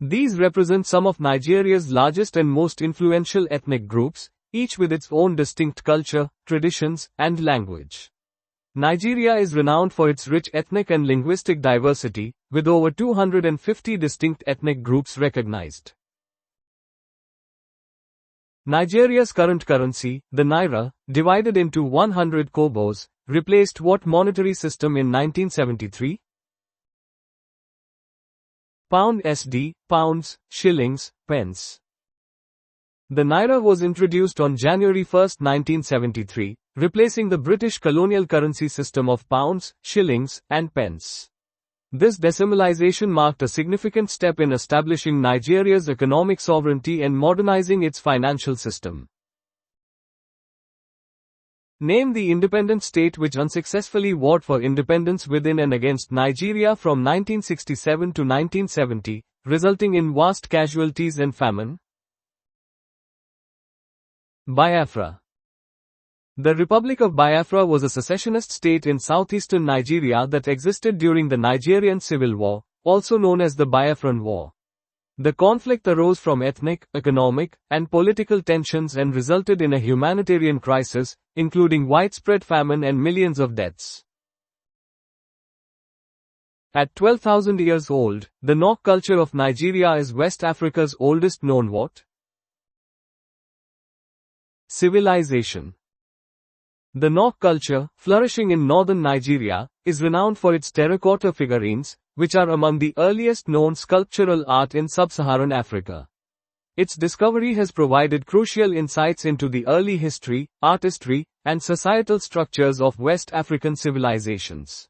These represent some of Nigeria's largest and most influential ethnic groups, each with its own distinct culture, traditions, and language. Nigeria is renowned for its rich ethnic and linguistic diversity, with over 250 distinct ethnic groups recognized. Nigeria's current currency, the naira, divided into 100 kobos, replaced what monetary system in 1973? Pound SD, pounds, shillings, pence. The naira was introduced on January 1, 1973, replacing the British colonial currency system of pounds, shillings, and pence. This decimalization marked a significant step in establishing Nigeria's economic sovereignty and modernizing its financial system. Name the independent state which unsuccessfully warred for independence within and against Nigeria from 1967 to 1970, resulting in vast casualties and famine. Biafra. The Republic of Biafra was a secessionist state in southeastern Nigeria that existed during the Nigerian Civil War, also known as the Biafran War. The conflict arose from ethnic, economic, and political tensions and resulted in a humanitarian crisis, including widespread famine and millions of deaths. At 12,000 years old, the Nok culture of Nigeria is West Africa's oldest known what? Civilization. The Nok culture, flourishing in northern Nigeria, is renowned for its terracotta figurines, which are among the earliest known sculptural art in sub-Saharan Africa. Its discovery has provided crucial insights into the early history, artistry, and societal structures of West African civilizations.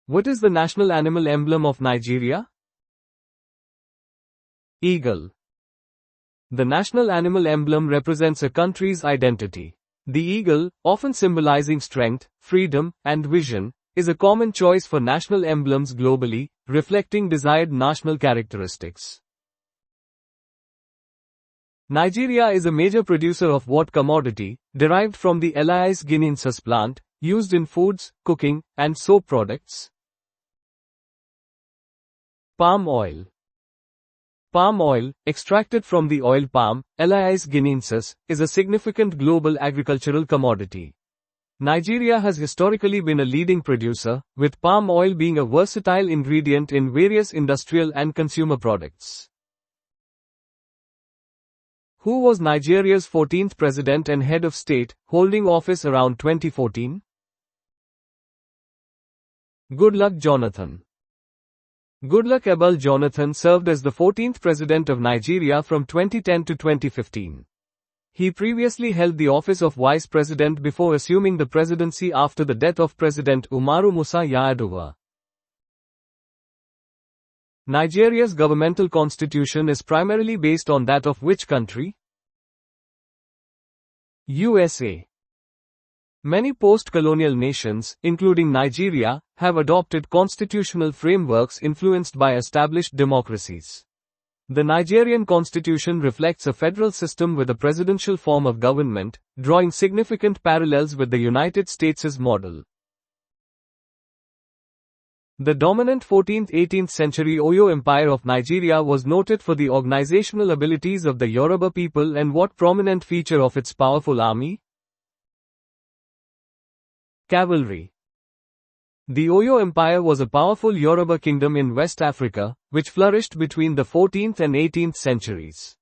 What is the national animal emblem of Nigeria? Eagle. The national animal emblem represents a country's identity. The eagle, often symbolizing strength, freedom, and vision, is a common choice for national emblems globally, reflecting desired national characteristics. Nigeria is a major producer of what commodity, derived from the Elais guineensis plant, used in foods, cooking, and soap products? Palm oil. Palm oil, extracted from the oil palm, Elais guineensis, is a significant global agricultural commodity. Nigeria has historically been a leading producer, with palm oil being a versatile ingredient in various industrial and consumer products. Who was Nigeria's 14th president and head of state, holding office around 2014? Goodluck Jonathan. Goodluck Ebele Jonathan served as the 14th president of Nigeria from 2010 to 2015. He previously held the office of vice president before assuming the presidency after the death of President Umaru Musa Yar'Adua. Nigeria's governmental constitution is primarily based on that of which country? USA. Many post-colonial nations, including Nigeria, have adopted constitutional frameworks influenced by established democracies. The Nigerian constitution reflects a federal system with a presidential form of government, drawing significant parallels with the United States' model. The dominant 14th-18th century Oyo Empire of Nigeria was noted for the organizational abilities of the Yoruba people and what prominent feature of its powerful army? Cavalry. The Oyo Empire was a powerful Yoruba kingdom in West Africa, which flourished between the 14th and 18th centuries.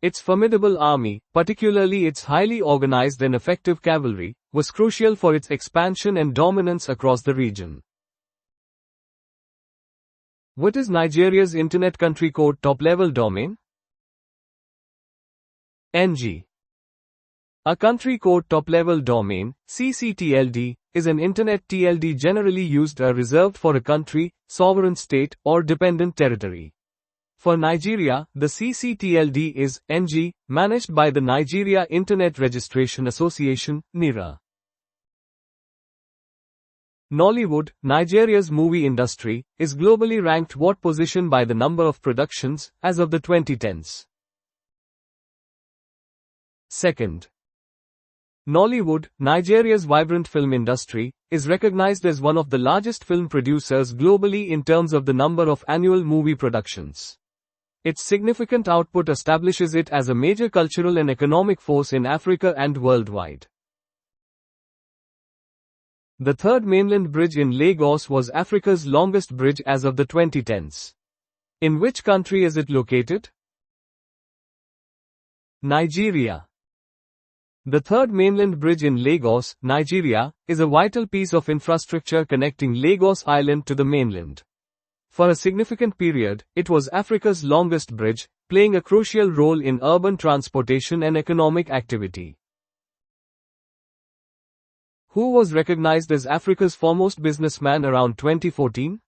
Its formidable army, particularly its highly organized and effective cavalry, was crucial for its expansion and dominance across the region. What is Nigeria's Internet Country Code top-level domain? NG. A country code top-level domain, CCTLD, is an Internet TLD generally used or reserved for a country, sovereign state, or dependent territory. For Nigeria, the CCTLD is NG, managed by the Nigeria Internet Registration Association, NIRA. Nollywood, Nigeria's movie industry, is globally ranked what position by the number of productions, as of the 2010s. Second. Nollywood, Nigeria's vibrant film industry, is recognized as one of the largest film producers globally in terms of the number of annual movie productions. Its significant output establishes it as a major cultural and economic force in Africa and worldwide. The third mainland bridge in Lagos was Africa's longest bridge as of the 2010s. In which country is it located? Nigeria. The third mainland bridge in Lagos, Nigeria, is a vital piece of infrastructure connecting Lagos Island to the mainland. For a significant period, it was Africa's longest bridge, playing a crucial role in urban transportation and economic activity. Who was recognized as Africa's foremost businessman around 2014?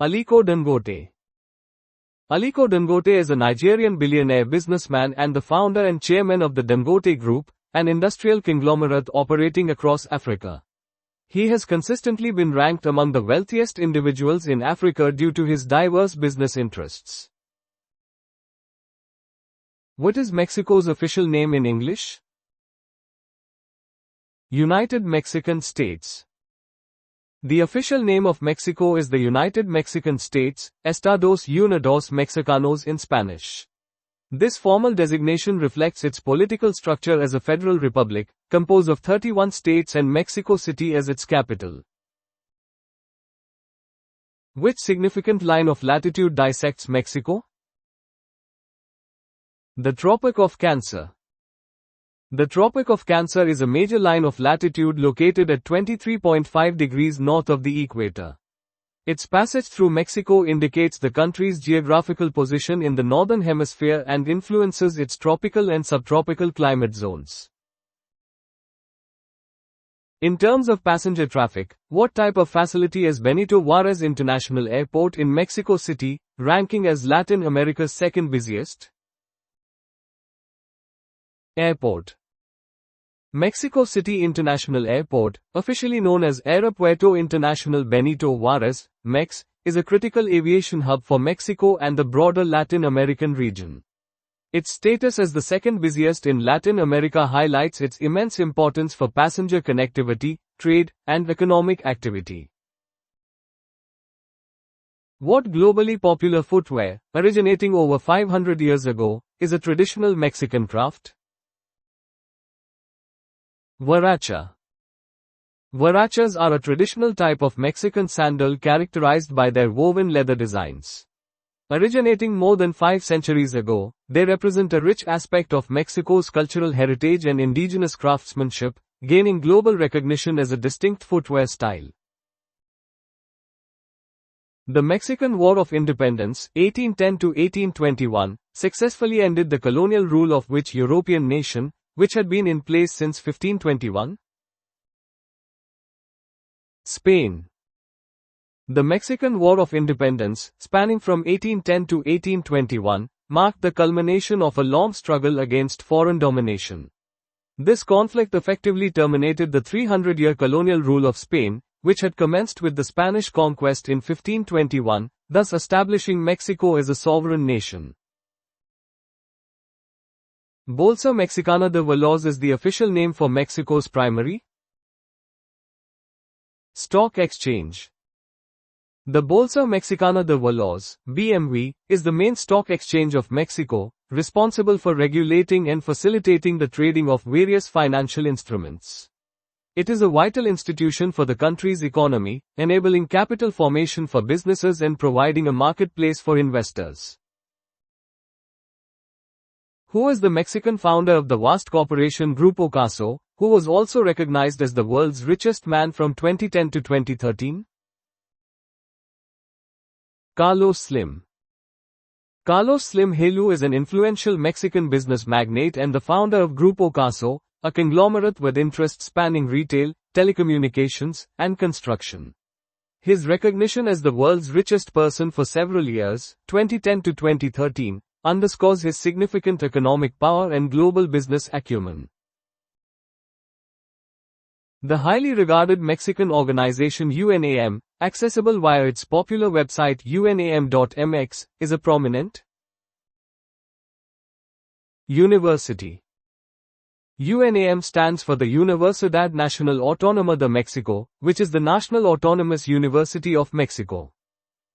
Aliko Dangote. Aliko Dangote is a Nigerian billionaire businessman and the founder and chairman of the Dangote Group, an industrial conglomerate operating across Africa. He has consistently been ranked among the wealthiest individuals in Africa due to his diverse business interests. What is Mexico's official name in English? United Mexican States. The official name of Mexico is the United Mexican States, Estados Unidos Mexicanos in Spanish. This formal designation reflects its political structure as a federal republic, composed of 31 states and Mexico City as its capital. Which significant line of latitude dissects Mexico? The Tropic of Cancer. The Tropic of Cancer is a major line of latitude located at 23.5 degrees north of the equator. Its passage through Mexico indicates the country's geographical position in the northern hemisphere and influences its tropical and subtropical climate zones. In terms of passenger traffic, what type of facility is Benito Juárez International Airport in Mexico City, ranking as Latin America's second busiest airport? Mexico City International Airport, officially known as Aeropuerto Internacional Benito Juárez, MEX, is a critical aviation hub for Mexico and the broader Latin American region. Its status as the second busiest in Latin America highlights its immense importance for passenger connectivity, trade, and economic activity. What globally popular footwear, originating over 500 years ago, is a traditional Mexican craft? Huaracha. Huarachas are a traditional type of Mexican sandal characterized by their woven leather designs. Originating more than 5 centuries ago, they represent a rich aspect of Mexico's cultural heritage and indigenous craftsmanship, gaining global recognition as a distinct footwear style. The Mexican War of Independence, 1810 to 1821, successfully ended the colonial rule of which European nation, which had been in place since 1521? Spain. The Mexican War of Independence, spanning from 1810 to 1821, marked the culmination of a long struggle against foreign domination. This conflict effectively terminated the 300-year colonial rule of Spain, which had commenced with the Spanish conquest in 1521, thus establishing Mexico as a sovereign nation. Bolsa Mexicana de Valores is the official name for Mexico's primary stock exchange. The Bolsa Mexicana de Valores, BMV, is the main stock exchange of Mexico, responsible for regulating and facilitating the trading of various financial instruments. It is a vital institution for the country's economy, enabling capital formation for businesses and providing a marketplace for investors. Who is the Mexican founder of the vast corporation Grupo Caso, who was also recognized as the world's richest man from 2010 to 2013? Carlos Slim. Carlos Slim Helu is an influential Mexican business magnate and the founder of Grupo Caso, a conglomerate with interests spanning retail, telecommunications, and construction. His recognition as the world's richest person for several years, 2010 to 2013, underscores his significant economic power and global business acumen. The highly regarded Mexican organization UNAM, accessible via its popular website unam.mx, is a prominent university. UNAM stands for the Universidad Nacional Autónoma de Mexico, which is the National Autonomous University of Mexico.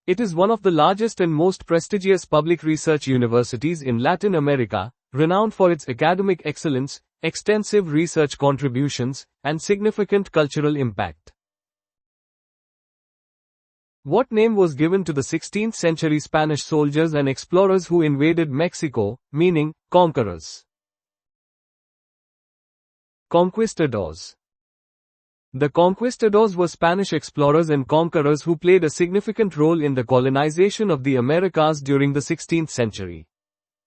It is one of the largest and most prestigious public research universities in Latin America, renowned for its academic excellence, extensive research contributions, and significant cultural impact. What name was given to the 16th century Spanish soldiers and explorers who invaded Mexico, meaning conquerors? Conquistadors. The conquistadors were Spanish explorers and conquerors who played a significant role in the colonization of the Americas during the 16th century.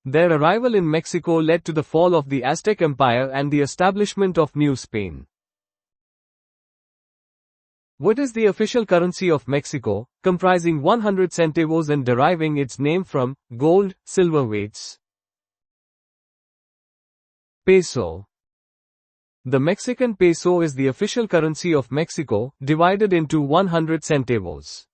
Their arrival in Mexico led to the fall of the Aztec Empire and the establishment of New Spain. What is the official currency of Mexico, comprising 100 centavos and deriving its name from gold, silver weights? Peso. The Mexican peso is the official currency of Mexico, divided into 100 centavos.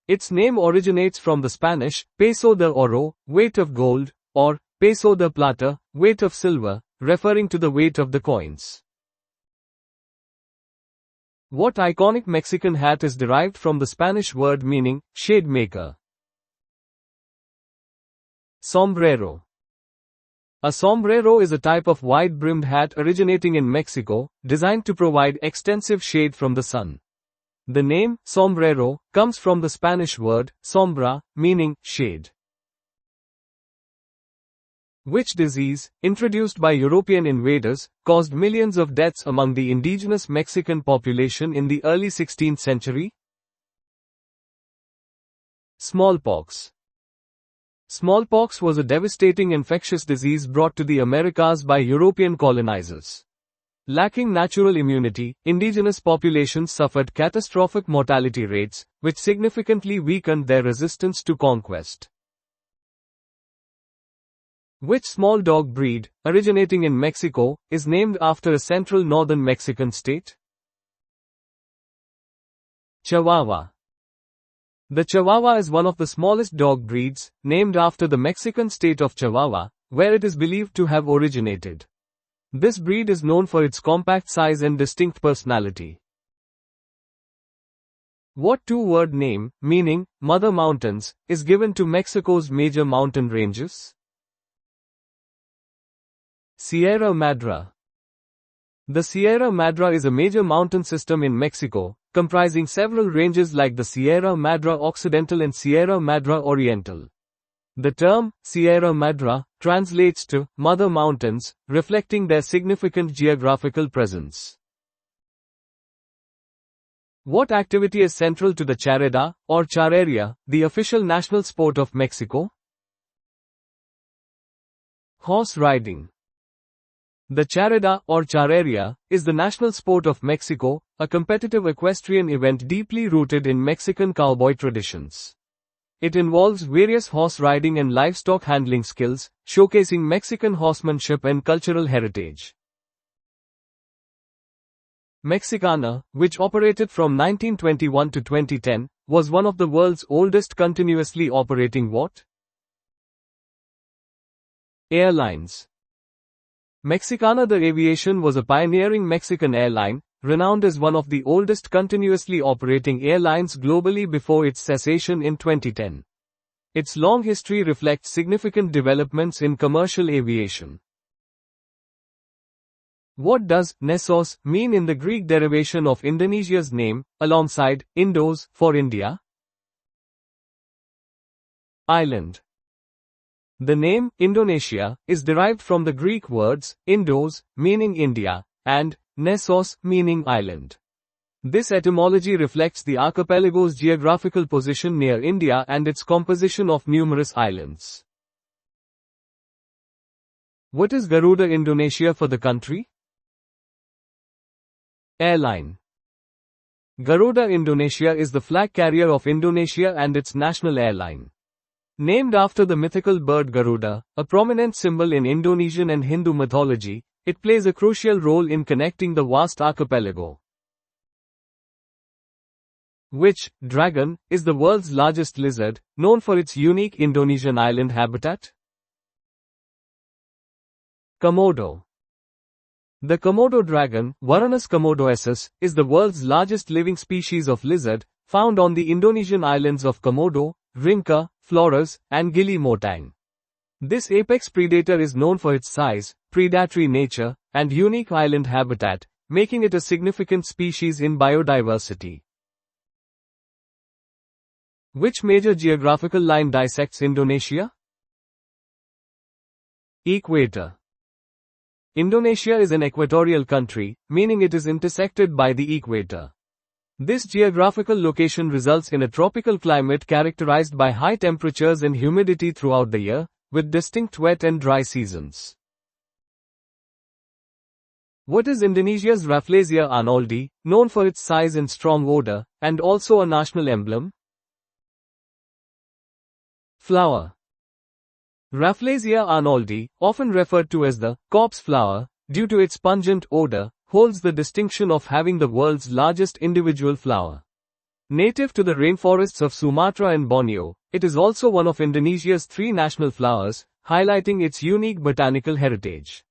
Its name originates from the Spanish, peso de oro, weight of gold, or peso de plata, weight of silver, referring to the weight of the coins. What iconic Mexican hat is derived from the Spanish word meaning shade maker? Sombrero. A sombrero is a type of wide-brimmed hat originating in Mexico, designed to provide extensive shade from the sun. The name sombrero comes from the Spanish word sombra, meaning shade. Which disease, introduced by European invaders, caused millions of deaths among the indigenous Mexican population in the early 16th century? Smallpox. Smallpox was a devastating infectious disease brought to the Americas by European colonizers. Lacking natural immunity, indigenous populations suffered catastrophic mortality rates, which significantly weakened their resistance to conquest. Which small dog breed, originating in Mexico, is named after a central northern Mexican state? Chihuahua. The Chihuahua is one of the smallest dog breeds, named after the Mexican state of Chihuahua, where it is believed to have originated. This breed is known for its compact size and distinct personality. What two-word name, meaning Mother Mountains, is given to Mexico's major mountain ranges? Sierra Madre. The Sierra Madre is a major mountain system in Mexico, comprising several ranges like the Sierra Madre Occidental and Sierra Madre Oriental. The term, Sierra Madre, translates to Mother Mountains, reflecting their significant geographical presence. What activity is central to the charrera, or charreria, the official national sport of Mexico? Horse riding. The charrera, or charreria, is the national sport of Mexico, a competitive equestrian event deeply rooted in Mexican cowboy traditions. It involves various horse riding and livestock handling skills, showcasing Mexican horsemanship and cultural heritage. Mexicana, which operated from 1921 to 2010, was one of the world's oldest continuously operating what? Airlines. Mexicana de Aviación was a pioneering Mexican airline, renowned as one of the oldest continuously operating airlines globally before its cessation in 2010. Its long history reflects significant developments in commercial aviation. What does Nessos mean in the Greek derivation of Indonesia's name, alongside Indos for India? Island. The name, Indonesia, is derived from the Greek words, Indos, meaning India, and Nessos, meaning island. This etymology reflects the archipelago's geographical position near India and its composition of numerous islands. What is Garuda Indonesia for the country? Airline. Garuda Indonesia is the flag carrier of Indonesia and its national airline. Named after the mythical bird Garuda, a prominent symbol in Indonesian and Hindu mythology, it plays a crucial role in connecting the vast archipelago. Which dragon is the world's largest lizard, known for its unique Indonesian island habitat? Komodo. The Komodo dragon, Varanus komodoensis, is the world's largest living species of lizard, found on the Indonesian islands of Komodo, Rinca, Flores, and Gili Motang. This apex predator is known for its size, predatory nature, and unique island habitat, making it a significant species in biodiversity. Which major geographical line dissects Indonesia? Equator. Indonesia is an equatorial country, meaning it is intersected by the equator. This geographical location results in a tropical climate characterized by high temperatures and humidity throughout the year, with distinct wet and dry seasons. What is Indonesia's Rafflesia arnoldi, known for its size and strong odor, and also a national emblem? Flower. Rafflesia arnoldi, often referred to as the corpse flower, due to its pungent odor, holds the distinction of having the world's largest individual flower. Native to the rainforests of Sumatra and Borneo, it is also one of Indonesia's 3 national flowers, highlighting its unique botanical heritage.